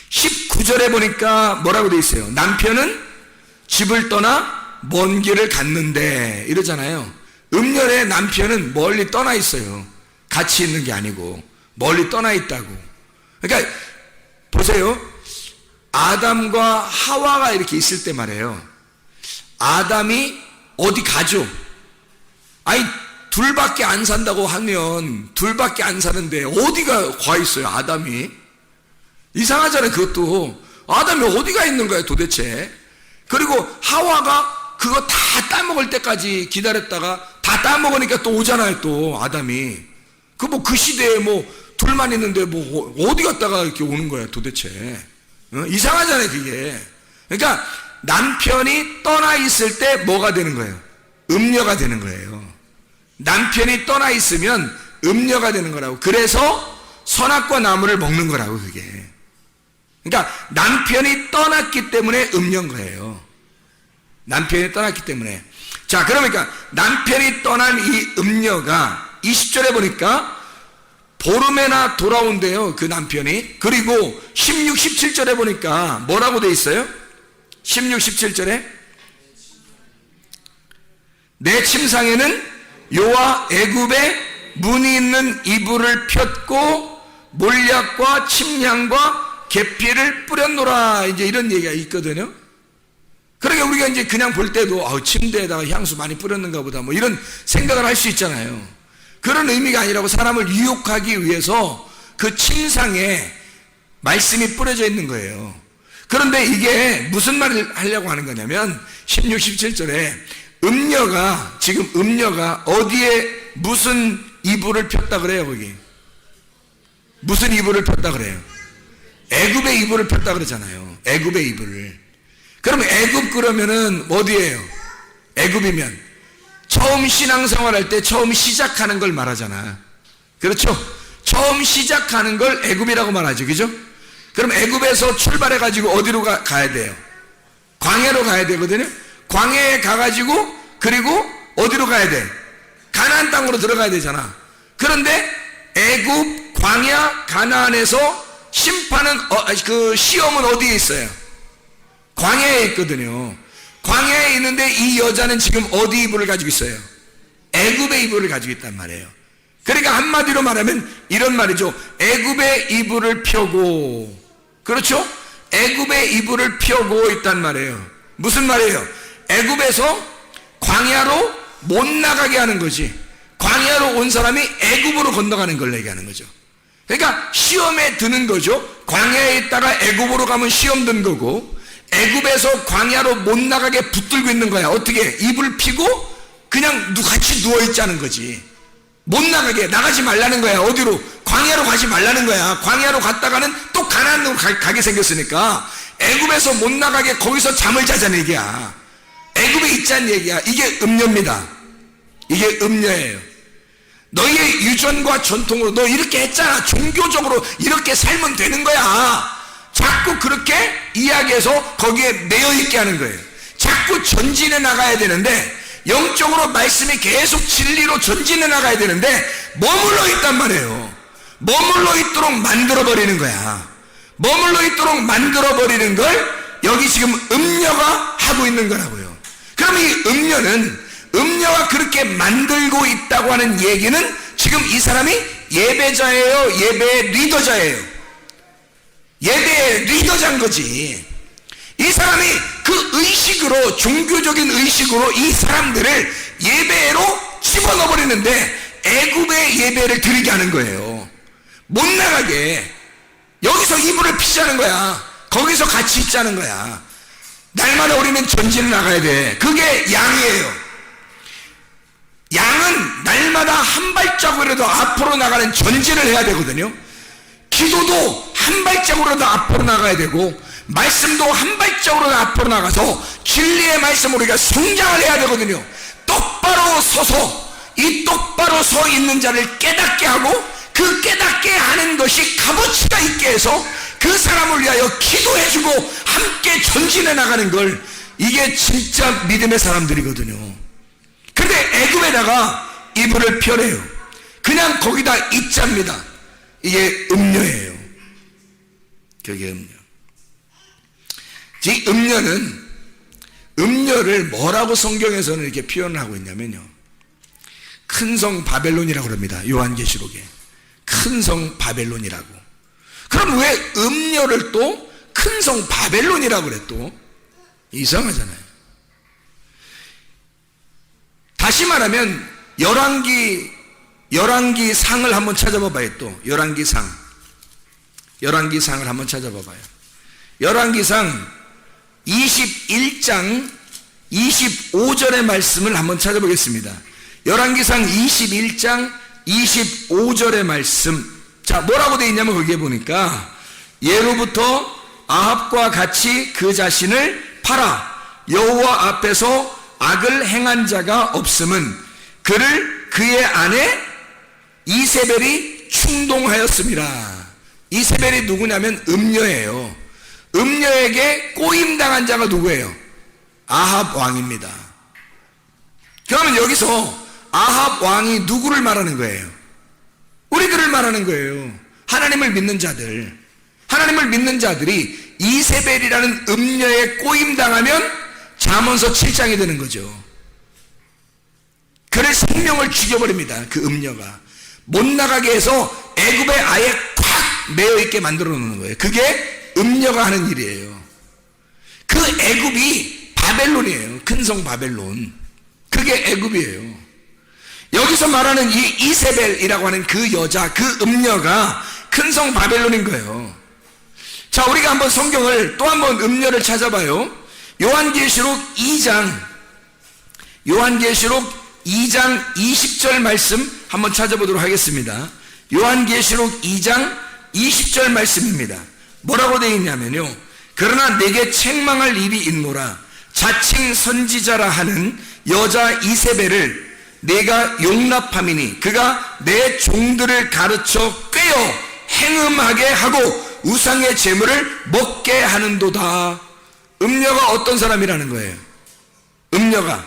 19절에 보니까 뭐라고 돼 있어요? 남편은 집을 떠나 먼 길을 갔는데, 이러잖아요. 음녀의 남편은 멀리 떠나 있어요. 같이 있는 게 아니고 멀리 떠나 있다고. 그러니까 보세요. 아담과 하와가 이렇게 있을 때 말이에요. 아담이 어디 가죠? 아니, 둘밖에 안 산다고 하면 둘밖에 안 사는데 어디가 가 있어요, 아담이? 이상하잖아요, 그것도. 아담이 어디가 있는 거예요, 도대체? 그리고 하와가 그거 다 따먹을 때까지 기다렸다가 다 따먹으니까 또 오잖아요, 또 아담이. 그 시대에 둘만 있는데 어디 갔다가 이렇게 오는 거야, 도대체. 이상하잖아요, 그게. 그러니까 남편이 떠나 있을 때 뭐가 되는 거예요? 음녀가 되는 거예요. 남편이 떠나 있으면 음녀가 되는 거라고. 그래서 선악과 나무를 먹는 거라고, 그게. 그러니까 남편이 떠났기 때문에 음녀인 거예요. 남편이 떠났기 때문에. 자, 그러니까 남편이 떠난 이 음녀가 20절에 보니까 보름에나 돌아온대요, 그 남편이. 그리고 16, 17절에 보니까 뭐라고 돼 있어요? 16, 17절에 내 침상에는 여호와 애굽의 문이 있는 이불을 폈고 몰약과 침향과 계피를 뿌렸노라, 이제 이런 얘기가 있거든요. 그러니까 우리가 이제 그냥 볼 때도 침대에다가 향수 많이 뿌렸는가 보다, 뭐 이런 생각을 할 수 있잖아요. 그런 의미가 아니라고, 사람을 유혹하기 위해서 그 침상에 말씀이 뿌려져 있는 거예요. 그런데 이게 무슨 말을 하려고 하는 거냐면 16, 17절에 지금 음녀가 어디에 무슨 이불을 폈다 그래요, 거기. 무슨 이불을 폈다 그래요? 애굽의 이불을 폈다 그러잖아요. 애굽의 이불을. 그러면 애굽 그러면은 어디예요? 애굽이면 처음 신앙생활할 때 처음 시작하는 걸 말하잖아. 그렇죠? 처음 시작하는 걸 애굽이라고 말하죠. 그죠? 그럼 애굽에서 출발해가지고 어디로 가야 돼요? 광야로 가야 되거든요. 광야에 가가지고 그리고 어디로 가야 돼? 가나안 땅으로 들어가야 되잖아. 그런데 애굽, 광야, 가나안에서 심판은 그 시험은 어디에 있어요? 광야에 있거든요. 광야에 있는데 이 여자는 지금 어디 이불을 가지고 있어요? 애굽의 이불을 가지고 있단 말이에요. 그러니까 한마디로 말하면 이런 말이죠. 애굽의 이불을 펴고, 그렇죠? 애굽의 이불을 펴고 있단 말이에요. 무슨 말이에요? 애굽에서 광야로 못 나가게 하는 거지. 광야로 온 사람이 애굽으로 건너가는 걸 얘기하는 거죠. 그러니까 시험에 드는 거죠. 광야에 있다가 애굽으로 가면 시험 든 거고, 애굽에서 광야로 못 나가게 붙들고 있는 거야. 어떻게? 이불 피고 그냥 같이 누워있자는 거지. 못 나가게, 나가지 말라는 거야. 어디로? 광야로 가지 말라는 거야. 광야로 갔다가는 또 가나안으로 가게 생겼으니까 애굽에서 못 나가게 거기서 잠을 자자는 얘기야. 애굽에 있자는 얘기야. 이게 음녀입니다. 이게 음녀예요. 너희의 유전과 전통으로 너 이렇게 했잖아. 종교적으로 이렇게 살면 되는 거야. 자꾸 그렇게 이야기해서 거기에 매여있게 하는 거예요. 자꾸 전진해 나가야 되는데, 영적으로 말씀이 계속 진리로 전진해 나가야 되는데 머물러 있단 말이에요. 머물러 있도록 만들어버리는 거야. 머물러 있도록 만들어버리는 걸 여기 지금 음녀가 하고 있는 거라고요. 그럼 이 음녀가 그렇게 만들고 있다고 하는 얘기는 지금 이 사람이 예배자예요, 예배의 리더자예요. 예배의 리더자인 거지. 이 사람이 그 의식으로, 종교적인 의식으로 이 사람들을 예배로 집어넣어 버리는데 애굽의 예배를 드리게 하는 거예요. 못 나가게. 여기서 이불을 피자는 거야. 거기서 같이 있자는 거야. 날마다 우리는 전진을 나가야 돼. 그게 양이에요. 양은 날마다 한 발자국이라도 앞으로 나가는 전진을 해야 되거든요. 기도도 한 발자국이라도 앞으로 나가야 되고, 말씀도 한 발자국으로 앞으로 나가서 진리의 말씀으로 우리가 성장을 해야 되거든요. 똑바로 서서 이 똑바로 서 있는 자를 깨닫게 하고, 그 깨닫게 하는 것이 값어치가 있게 해서 그 사람을 위하여 기도해주고 함께 전진해 나가는 걸, 이게 진짜 믿음의 사람들이거든요. 근데 애굽에다가 이불을 펴래요. 그냥 거기다 있잡니다. 이게 음녀예요. 그게 음녀. 이 음녀를 뭐라고 성경에서는 이렇게 표현을 하고 있냐면요, 큰 성 바벨론이라고 합니다. 요한계시록에 큰 성 바벨론이라고. 그럼 왜 음녀를 또 큰 성 바벨론이라고 그래? 또 이상하잖아요. 다시 말하면 열왕기 상을 한번 찾아봐봐요. 또 열왕기 상을 한번 찾아봐봐요. 열왕기상 21장 25절의 말씀을 한번 찾아보겠습니다. 열왕기상 21장 25절의 말씀. 자, 뭐라고 되어 있냐면 거기에 보니까, 예로부터 아합과 같이 그 자신을 팔아 여호와 앞에서 악을 행한 자가 없음은 그를 그의 아내 이세벨이 충동하였습니다. 이세벨이 누구냐면 음녀예요. 음녀에게 꼬임당한 자가 누구예요? 아합 왕입니다. 그러면 여기서 아합 왕이 누구를 말하는 거예요? 우리들을 말하는 거예요. 하나님을 믿는 자들. 하나님을 믿는 자들이 이세벨이라는 음녀에 꼬임당하면 잠언서 7장이 되는 거죠. 그를 생명을 죽여버립니다. 그 음녀가 못 나가게 해서 애굽에 아예 콱 매여있게 만들어 놓는 거예요. 그게 음녀가 하는 일이에요. 그 애굽이 바벨론이에요. 큰 성 바벨론. 그게 애굽이에요. 여기서 말하는 이 이세벨이라고 하는 그 여자, 그 음녀가 큰 성 바벨론인 거예요. 자, 우리가 한번 성경을 또 한번 음녀를 찾아봐요. 요한계시록 2장 20절 말씀 한번 찾아보도록 하겠습니다. 요한계시록 2장 20절 말씀입니다. 뭐라고 되어 있냐면요, 그러나 내게 책망할 일이 있노라. 자칭 선지자라 하는 여자 이세벨을 내가 용납함이니 그가 내 종들을 가르쳐 꿰어 행음하게 하고 우상의 제물을 먹게 하는도다. 음녀가 어떤 사람이라는 거예요? 음녀가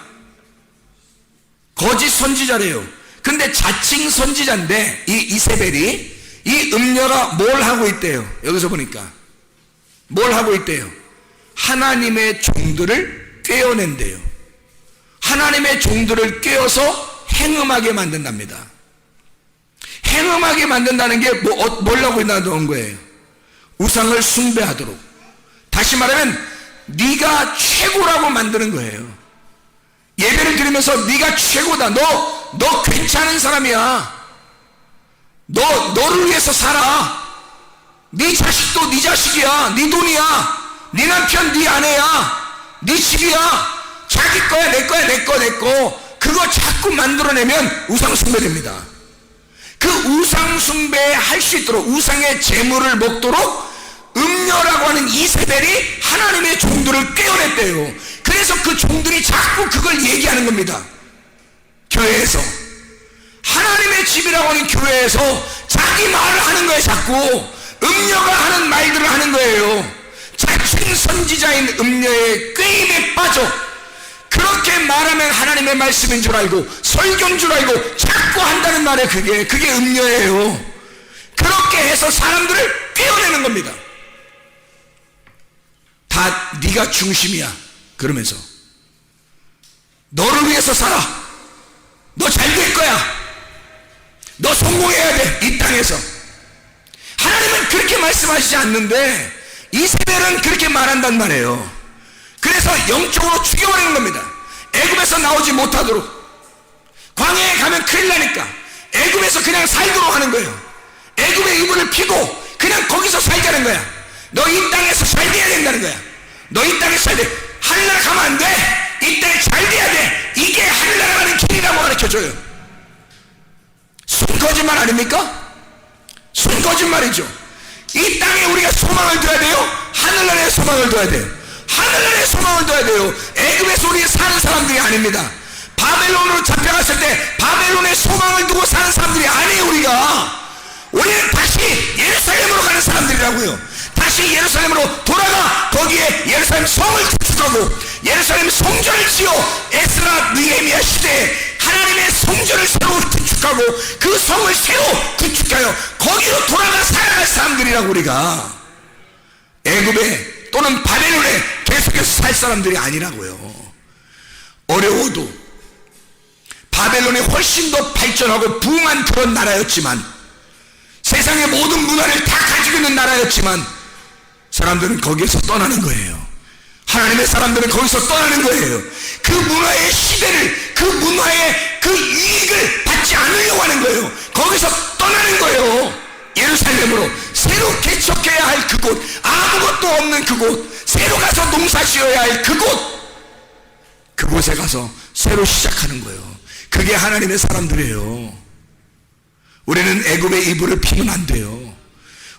거짓 선지자래요. 근데 자칭 선지자인데 이 이세벨이, 이 음녀가 뭘 하고 있대요? 여기서 보니까 뭘 하고 있대요? 하나님의 종들을 꿰어낸대요. 하나님의 종들을 꿰어서 행음하게 만든답니다. 행음하게 만든다는 게 뭐라고 나온 거예요? 우상을 숭배하도록. 다시 말하면 네가 최고라고 만드는 거예요. 예배를 드리면서 네가 최고다. 너 괜찮은 사람이야. 너를 위해서 살아. 네 자식도 네 자식이야. 네 돈이야. 네 남편 네 아내야. 네 집이야. 자기 거야, 내 거야, 내 거. 그거 자꾸 만들어내면 우상 숭배됩니다. 그 우상 숭배할 수 있도록 우상의 제물을 먹도록 음녀라고 하는 이세벨이 하나님의 종들을 꿰어냈대요. 그래서 그 종들이 자꾸 그걸 얘기하는 겁니다. 교회에서 하나님의 집이라고 하는 교회에서 자기 말을 하는 거예요. 자꾸 음녀가 하는 말들을 하는 거예요. 자칭 선지자인 음녀의 꾀임에 빠져 그렇게 말하면 하나님의 말씀인 줄 알고 설교인 줄 알고 자꾸 한다는 말에 그게 음녀예요. 그렇게 해서 사람들을 꿰어내는 겁니다. 다 네가 중심이야 그러면서 너를 위해서 살아. 너 잘 될 거야. 너 성공해야 돼. 이 땅에서. 하나님은 그렇게 말씀하시지 않는데 이세벨은 그렇게 말한단 말이에요. 그래서 영적으로 죽여버리는 겁니다. 애굽에서 나오지 못하도록. 광야에 가면 큰일 나니까 애굽에서 그냥 살도록 하는 거예요. 애굽의 이불을 피고 그냥 거기서 살자는 거야. 너 이 땅에서 잘 돼야 된다는 거야. 너 이 땅에서 잘 돼. 하늘나라 가면 안 돼. 이 땅에 잘 돼야 돼. 이게 하늘나라 가는 길이라고 가르쳐줘요. 순거짓말 아닙니까? 순거짓말이죠. 이 땅에 우리가 소망을 둬야 돼요? 하늘나라에 소망을 둬야 돼요. 하늘나라에 소망을 둬야 돼요. 애굽에서 우리가 사는 사람들이 아닙니다. 바벨론으로 잡혀갔을 때 바벨론에 소망을 두고 사는 사람들이 아니에요. 우리는 다시 예루살렘으로 가는 사람들이라고요. 다시 예루살렘으로 돌아가 거기에 예루살렘 성을 구축하고 예루살렘 성전을 지어 에스라 느헤미야 시대에 하나님의 성전을 새로 구축하고 그 성을 새로 구축하여 거기로 돌아가 살아갈 사람들이라고. 우리가 애굽에 또는 바벨론에 계속해서 살 사람들이 아니라고요. 어려워도 바벨론이 훨씬 더 발전하고 부흥한 그런 나라였지만 세상의 모든 문화를 다 가지고 있는 나라였지만 사람들은 거기에서 떠나는 거예요. 하나님의 사람들은 거기서 떠나는 거예요. 그 문화의 시대를, 그 문화의 그 이익을 받지 않으려고 하는 거예요. 거기서 떠나는 거예요. 예루살렘으로 새로 개척해야 할 그곳, 아무것도 없는 그곳, 새로 가서 농사 지어야 할 그곳, 그곳에 가서 새로 시작하는 거예요. 그게 하나님의 사람들이에요. 우리는 애굽의 이불을 피면 안 돼요.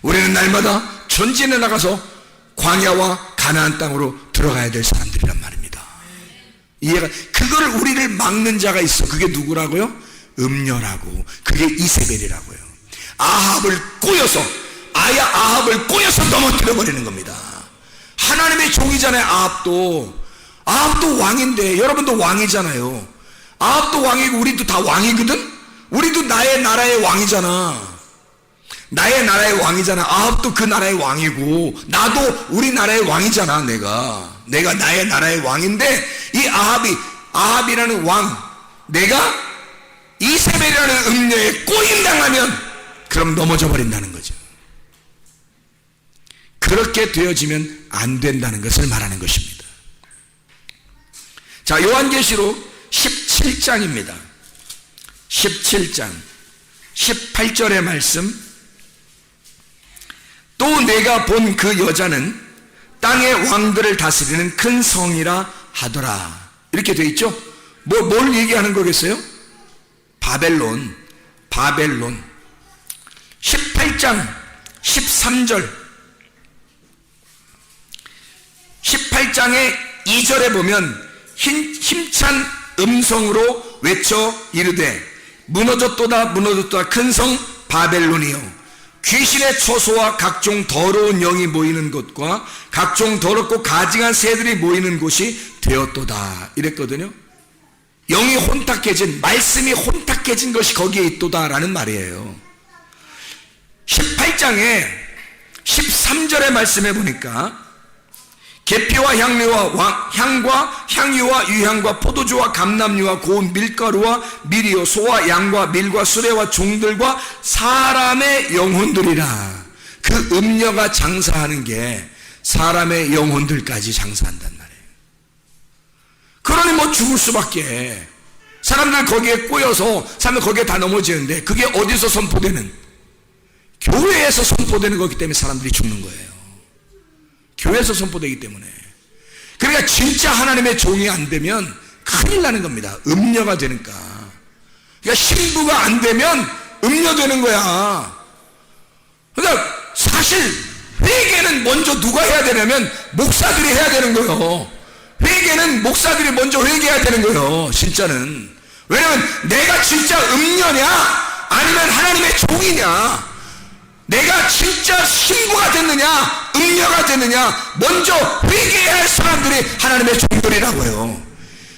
우리는 날마다 전진해 나가서 광야와 가나안 땅으로 들어가야 될 사람들이란 말입니다. 이해가? 그걸 우리를 막는 자가 있어. 그게 누구라고요? 음녀라고. 그게 이세벨이라고요. 아합을 꼬여서 넘어뜨려 버리는 겁니다. 하나님의 종이잖아요. 아합도 왕인데, 여러분도 왕이잖아요. 아합도 왕이고 우리도 다 왕이거든. 우리도 나의 나라의 왕이잖아. 나의 나라의 왕이잖아. 아합도 그 나라의 왕이고 나도 우리 나라의 왕이잖아. 내가 나의 나라의 왕인데 이 아합이라는 왕, 내가 이세벨이라는 음녀에 꼬임당하면 그럼 넘어져 버린다는 거죠. 그렇게 되어지면 안 된다는 것을 말하는 것입니다. 자, 요한계시록 17장입니다. 17장 18절의 말씀. 또 내가 본 그 여자는 땅의 왕들을 다스리는 큰 성이라 하더라. 이렇게 되어 있죠. 뭘 얘기하는 거겠어요? 바벨론. 18장 13절 18장의 2절에 보면 힘찬 음성으로 외쳐 이르되 무너졌도다 큰 성 바벨론이여, 귀신의 처소와 각종 더러운 영이 모이는 곳과 각종 더럽고 가증한 새들이 모이는 곳이 되었도다. 이랬거든요. 영이 혼탁해진, 말씀이 혼탁해진 것이 거기에 있도다라는 말이에요. 18장에 13절의 말씀에 보니까 계피와 향과 향유와 유향과 포도주와 감람유와 고운 밀가루와 밀이요 소와 양과 밀과 수레와 종들과 사람의 영혼들이라. 그 음녀가 장사하는 게 사람의 영혼들까지 장사한단 말이에요. 그러니 뭐 죽을 수밖에. 사람들 거기에 꼬여서 사람들 거기에 다 넘어지는데 그게 어디서 선포되는? 교회에서 선포되는 거기 때문에 사람들이 죽는 거예요. 교회에서 선포되기 때문에. 그러니까 진짜 하나님의 종이 안 되면 큰일 나는 겁니다. 음녀가 되니까. 그러니까 신부가 안 되면 음료되는 거야. 그러니까 사실 회개는 먼저 누가 해야 되냐면 목사들이 해야 되는 거예요. 회개는 목사들이 먼저 회개해야 되는 거예요. 진짜는. 왜냐면 내가 진짜 음녀냐 아니면 하나님의 종이냐, 내가 진짜 신부가 됐느냐 음녀가 됐느냐, 먼저 회개해야 할 사람들이 하나님의 종들이라고요.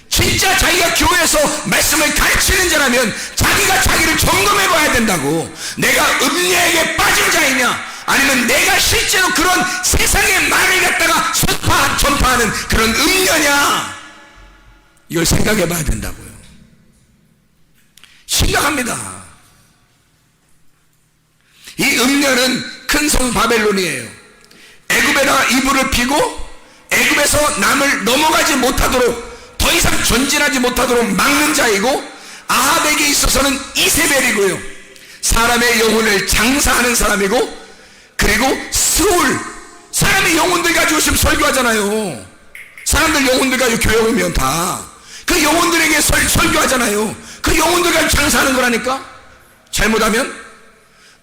진짜 자기가 교회에서 말씀을 가르치는 자라면 자기가 자기를 점검해 봐야 된다고. 내가 음녀에게 빠진 자이냐 아니면 내가 실제로 그런 세상의 말을 갖다가 전파하는 그런 음녀냐, 이걸 생각해 봐야 된다고요. 심각합니다. 이 음녀는 큰 성 바벨론이에요. 애굽에다가 이불을 피고 애굽에서 남을 넘어가지 못하도록, 더 이상 전진하지 못하도록 막는 자이고, 아합에게 있어서는 이세벨이고요, 사람의 영혼을 장사하는 사람이고, 그리고 스울, 사람의 영혼들 가지고 지금 설교하잖아요. 사람들 영혼들 가지고 교회 오면 다 그 영혼들에게 설교하잖아요. 그 영혼들 가지고 장사하는 거라니까. 잘못하면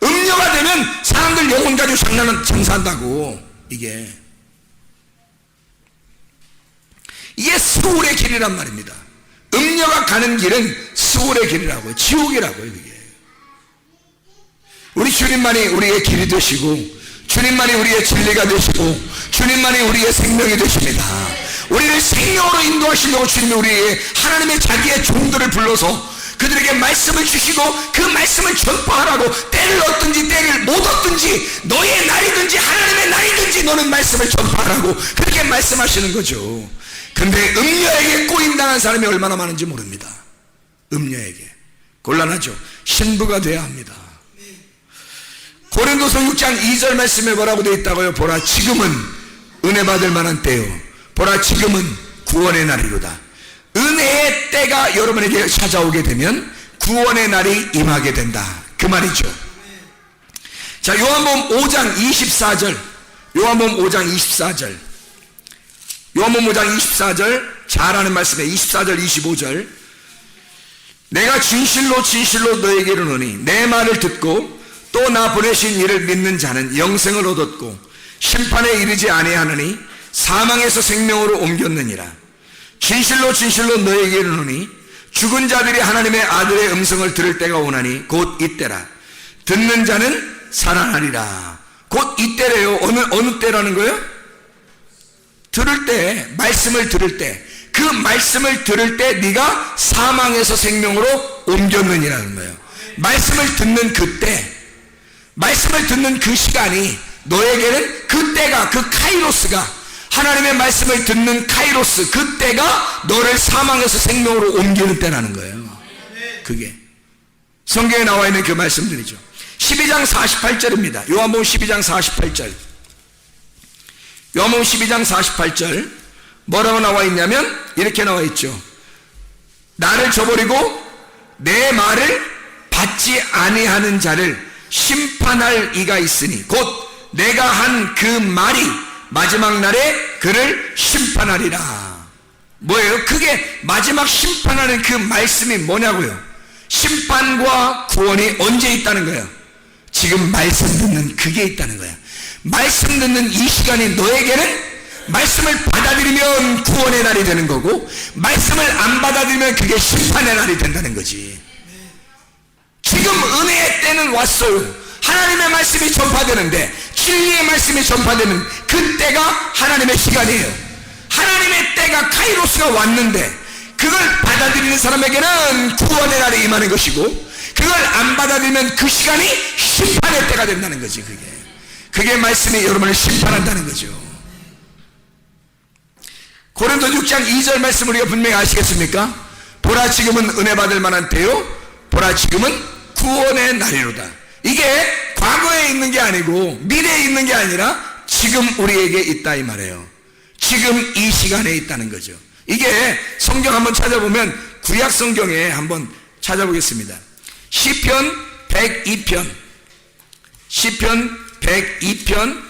음녀가 되면 사람들 영혼 가지고 장사한다고. 이게 스울의 길이란 말입니다. 음녀가 가는 길은 스울의 길이라고요. 지옥이라고요. 이게 우리 주님만이 우리의 길이 되시고, 주님만이 우리의 진리가 되시고, 주님만이 우리의 생명이 되십니다. 우리를 생명으로 인도하시려고 주님이 우리의 하나님의 자기의 종들을 불러서 그들에게 말씀을 주시고 그 말씀을 전파하라고, 때를 얻든지 때를 못 얻든지, 너의 날이든지 하나님의 날이든지 너는 말씀을 전파하라고 그렇게 말씀하시는 거죠. 근데 음녀에게 꼬임당한 사람이 얼마나 많은지 모릅니다. 음녀에게 곤란하죠. 신부가 돼야 합니다. 고린도서 6장 2절 말씀에 뭐라고 되어 있다고요? 보라 지금은 은혜 받을 만한 때요, 보라 지금은 구원의 날이로다. 은혜의 때가 여러분에게 찾아오게 되면 구원의 날이 임하게 된다, 그 말이죠. 자, 요한복음 5장 24절, 요한복음 5장 24절, 요한복음 5장 24절 잘 아는 말씀에 24절 25절, 내가 진실로 진실로 너에게 이르노니 내 말을 듣고 또 나 보내신 이를 믿는 자는 영생을 얻었고 심판에 이르지 아니하느니 사망에서 생명으로 옮겼느니라. 진실로 진실로 너에게 이르노니 죽은 자들이 하나님의 아들의 음성을 들을 때가 오나니 곧 이때라. 듣는 자는 살아나리라. 곧 이때래요. 어느 때라는 거예요? 들을 때, 말씀을 들을 때, 그 말씀을 들을 때 네가 사망에서 생명으로 옮겼느니라는 거예요. 말씀을 듣는 그때, 말씀을 듣는 그 시간이 너에게는 그때가, 그 카이로스가, 하나님의 말씀을 듣는 카이로스, 그때가 너를 사망에서 생명으로 옮기는 때라는 거예요. 그게 성경에 나와 있는 그 말씀들이죠. 12장 48절입니다. 요한복음 12장 48절. 요한복음 12장 48절 뭐라고 나와 있냐면 이렇게 나와 있죠. 나를 저버리고 내 말을 받지 아니하는 자를 심판할 이가 있으니 곧 내가 한 그 말이 마지막 날에 그를 심판하리라. 뭐예요? 그게 마지막 심판하는 그 말씀이 뭐냐고요? 심판과 구원이 언제 있다는 거예요? 지금 말씀 듣는 그게 있다는 거예요. 말씀 듣는 이 시간이 너에게는 말씀을 받아들이면 구원의 날이 되는 거고, 말씀을 안 받아들이면 그게 심판의 날이 된다는 거지. 지금 은혜의 때는 왔어요. 하나님의 말씀이 전파되는데, 진리의 말씀이 전파되는 그때가 하나님의 시간이에요. 하나님의 때가 카이로스가 왔는데 그걸 받아들이는 사람에게는 구원의 날이 임하는 것이고, 그걸 안 받아들이면 그 시간이 심판의 때가 된다는 거지. 그게 말씀이 여러분을 심판한다는 거죠. 고린도 6장 2절 말씀 우리가 분명히 아시겠습니까? 보라 지금은 은혜 받을 만한 때요, 보라 지금은 구원의 날이로다. 이게 과거에 있는 게 아니고 미래에 있는 게 아니라 지금 우리에게 있다 이 말이에요. 지금 이 시간에 있다는 거죠. 이게 성경 한번 찾아보면, 구약 성경에 한번 찾아보겠습니다. 시편 102편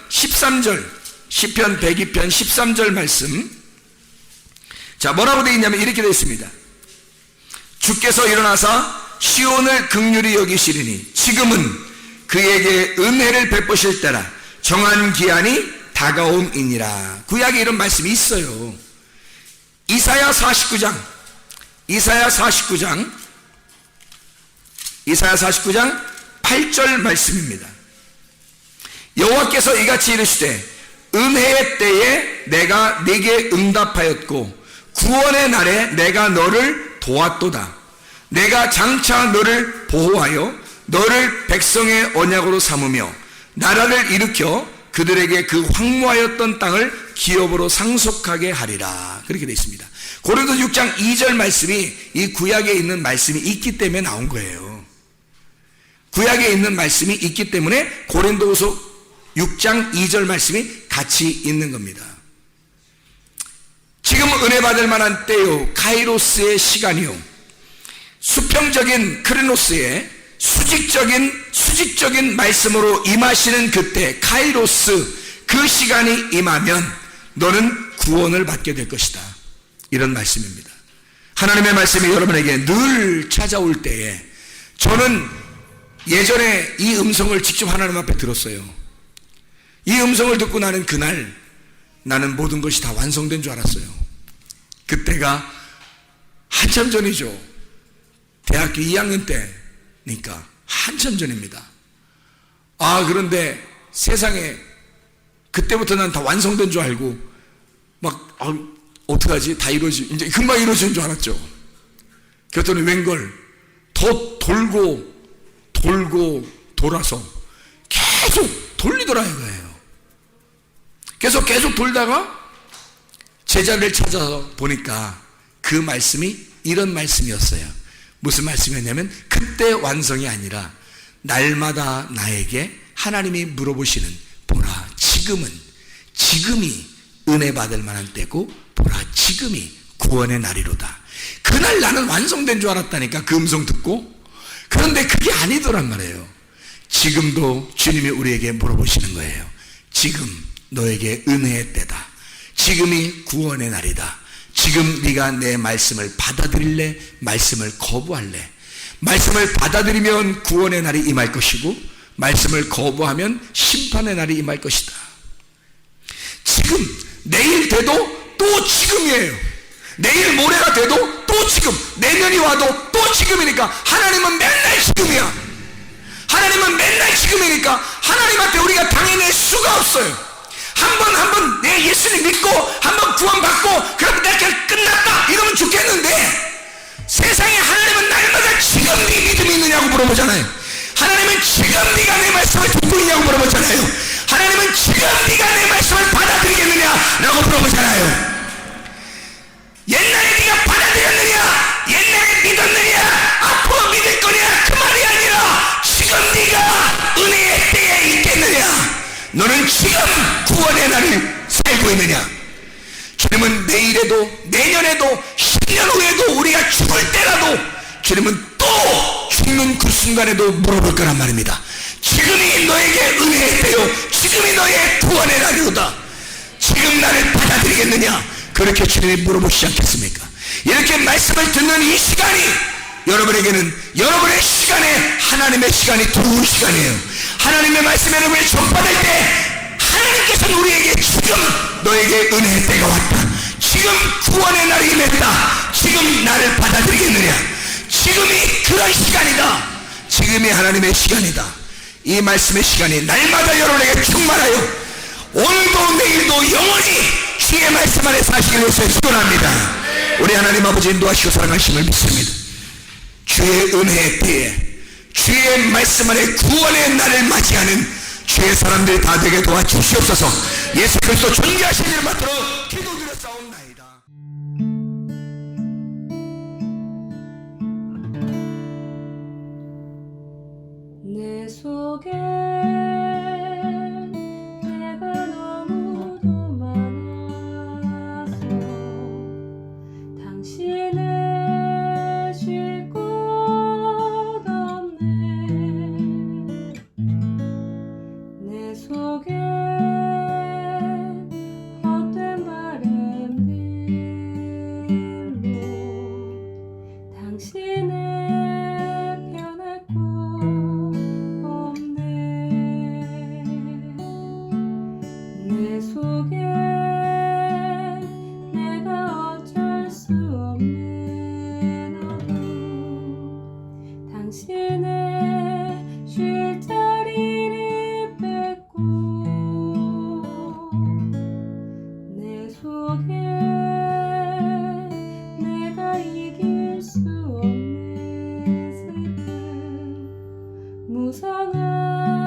13절, 시편 102편 13절 말씀. 자, 뭐라고 되어 있냐면 이렇게 되어 있습니다. 주께서 일어나사 시온을 긍휼히 여기시리니 지금은 그에게 은혜를 베푸실 때라 정한 기한이 다가옴이니라. 구약에 이런 말씀이 있어요. 이사야 49장 8절 말씀입니다. 여호와께서 이같이 이르시되 은혜의 때에 내가 네게 응답하였고 구원의 날에 내가 너를 도왔도다. 내가 장차 너를 보호하여 너를 백성의 언약으로 삼으며 나라를 일으켜 그들에게 그 황무하였던 땅을 기업으로 상속하게 하리라. 그렇게 되어 있습니다. 고린도서 6장 2절 말씀이 이 구약에 있는 말씀이 있기 때문에 나온 거예요. 구약에 있는 말씀이 있기 때문에 고린도서 6장 2절 말씀이 같이 있는 겁니다. 지금 은혜 받을 만한 때요, 카이로스의 시간이요, 수평적인 크리노스의 수직적인 말씀으로 임하시는 그때 카이로스 그 시간이 임하면 너는 구원을 받게 될 것이다. 이런 말씀입니다. 하나님의 말씀이 여러분에게 늘 찾아올 때에 저는 예전에 이 음성을 직접 하나님 앞에 들었어요. 이 음성을 듣고 나는 그날 나는 모든 것이 다 완성된 줄 알았어요. 그때가 한참 전이죠. 대학교 2학년 때니까 한참 전입니다. 그런데 세상에 그때부터 난 다 완성된 줄 알고 막 어떡하지? 다 이제 금방 이루어지는 줄 알았죠. 그랬더니 웬걸 더 돌고 돌아서 계속 돌리더라 이거예요. 계속 돌다가 제자를 찾아서 보니까 그 말씀이 이런 말씀이었어요. 무슨 말씀이었냐면 그때 완성이 아니라 날마다 나에게 하나님이 물어보시는 보라 지금이 은혜 받을 만한 때고 보라 지금이 구원의 날이로다. 그날 나는 완성된 줄 알았다니까 그 음성 듣고. 그런데 그게 아니더란 말이에요. 지금도 주님이 우리에게 물어보시는 거예요. 지금 너에게 은혜의 때다. 지금이 구원의 날이다. 지금 네가 내 말씀을 받아들일래? 말씀을 거부할래? 말씀을 받아들이면 구원의 날이 임할 것이고 말씀을 거부하면 심판의 날이 임할 것이다. 지금 내일 돼도 또 지금이에요. 내일 모레가 돼도 또 지금, 내년이 와도 또 지금이니까 하나님은 맨날 지금이야. 하나님은 맨날 지금이니까 하나님한테 우리가 당해낼 수가 없어요. 한 번 내 예수님 믿고 한 번 구원받고 그럼 내가 끝났다 이러면 좋겠는데, 세상에 하나님은 날마다 지금 네 믿음이 있느냐고 물어보잖아요. 하나님은 지금 네가 내 말씀을 듣고 있냐고 물어보잖아요. 하나님은 지금 네가 내 말씀을 받아들이겠느냐라고 물어보잖아요. 옛날에 네가 받아들였느냐, 옛날에 믿었느냐, 앞으로 믿을 거냐, 그 말이 아니라 지금 네가 은혜의 때에 있겠느냐, 너는 지금 구원의 날을 살고 있느냐. 주님은 내일에도 내년에도 10년 후에도 우리가 죽을 때라도 주님은 또 죽는 그 순간에도 물어볼 거란 말입니다. 지금이 너에게 은혜의 때요, 지금이 너의 구원의 날이로다. 지금 나를 받아들이겠느냐, 그렇게 주님이 물어보시지 않겠습니까? 이렇게 말씀을 듣는 이 시간이 여러분에게는 여러분의 시간에 하나님의 시간이 들어올 시간이에요. 하나님의 말씀을 여러분이 전받을 때 하나님께서는 우리에게 지금 너에게 은혜의 때가 왔다, 지금 구원의 날이 임했다, 지금 나를 받아들이겠느냐, 지금이 그런 시간이다, 지금이 하나님의 시간이다. 이 말씀의 시간이 날마다 여러분에게 충만하여 오늘도 내일도 영원히 주의 말씀 안에 사시길 위해서 축원합니다. 우리 하나님 아버지 인도하시고 사랑하심을 믿습니다. 주의 은혜의 때에 주의 말씀 안에 구원의 날을 맞이하는 주의 사람들이 다 되게 도와주시옵소서. 예수 그리스도 존귀하신 이름 받들어 기도드렸사옵나이다. 내 속에 내가 너무도 많아서 당신을 쉴 곳 없네. 내 속에 헛된 바램들로 당신의 무성한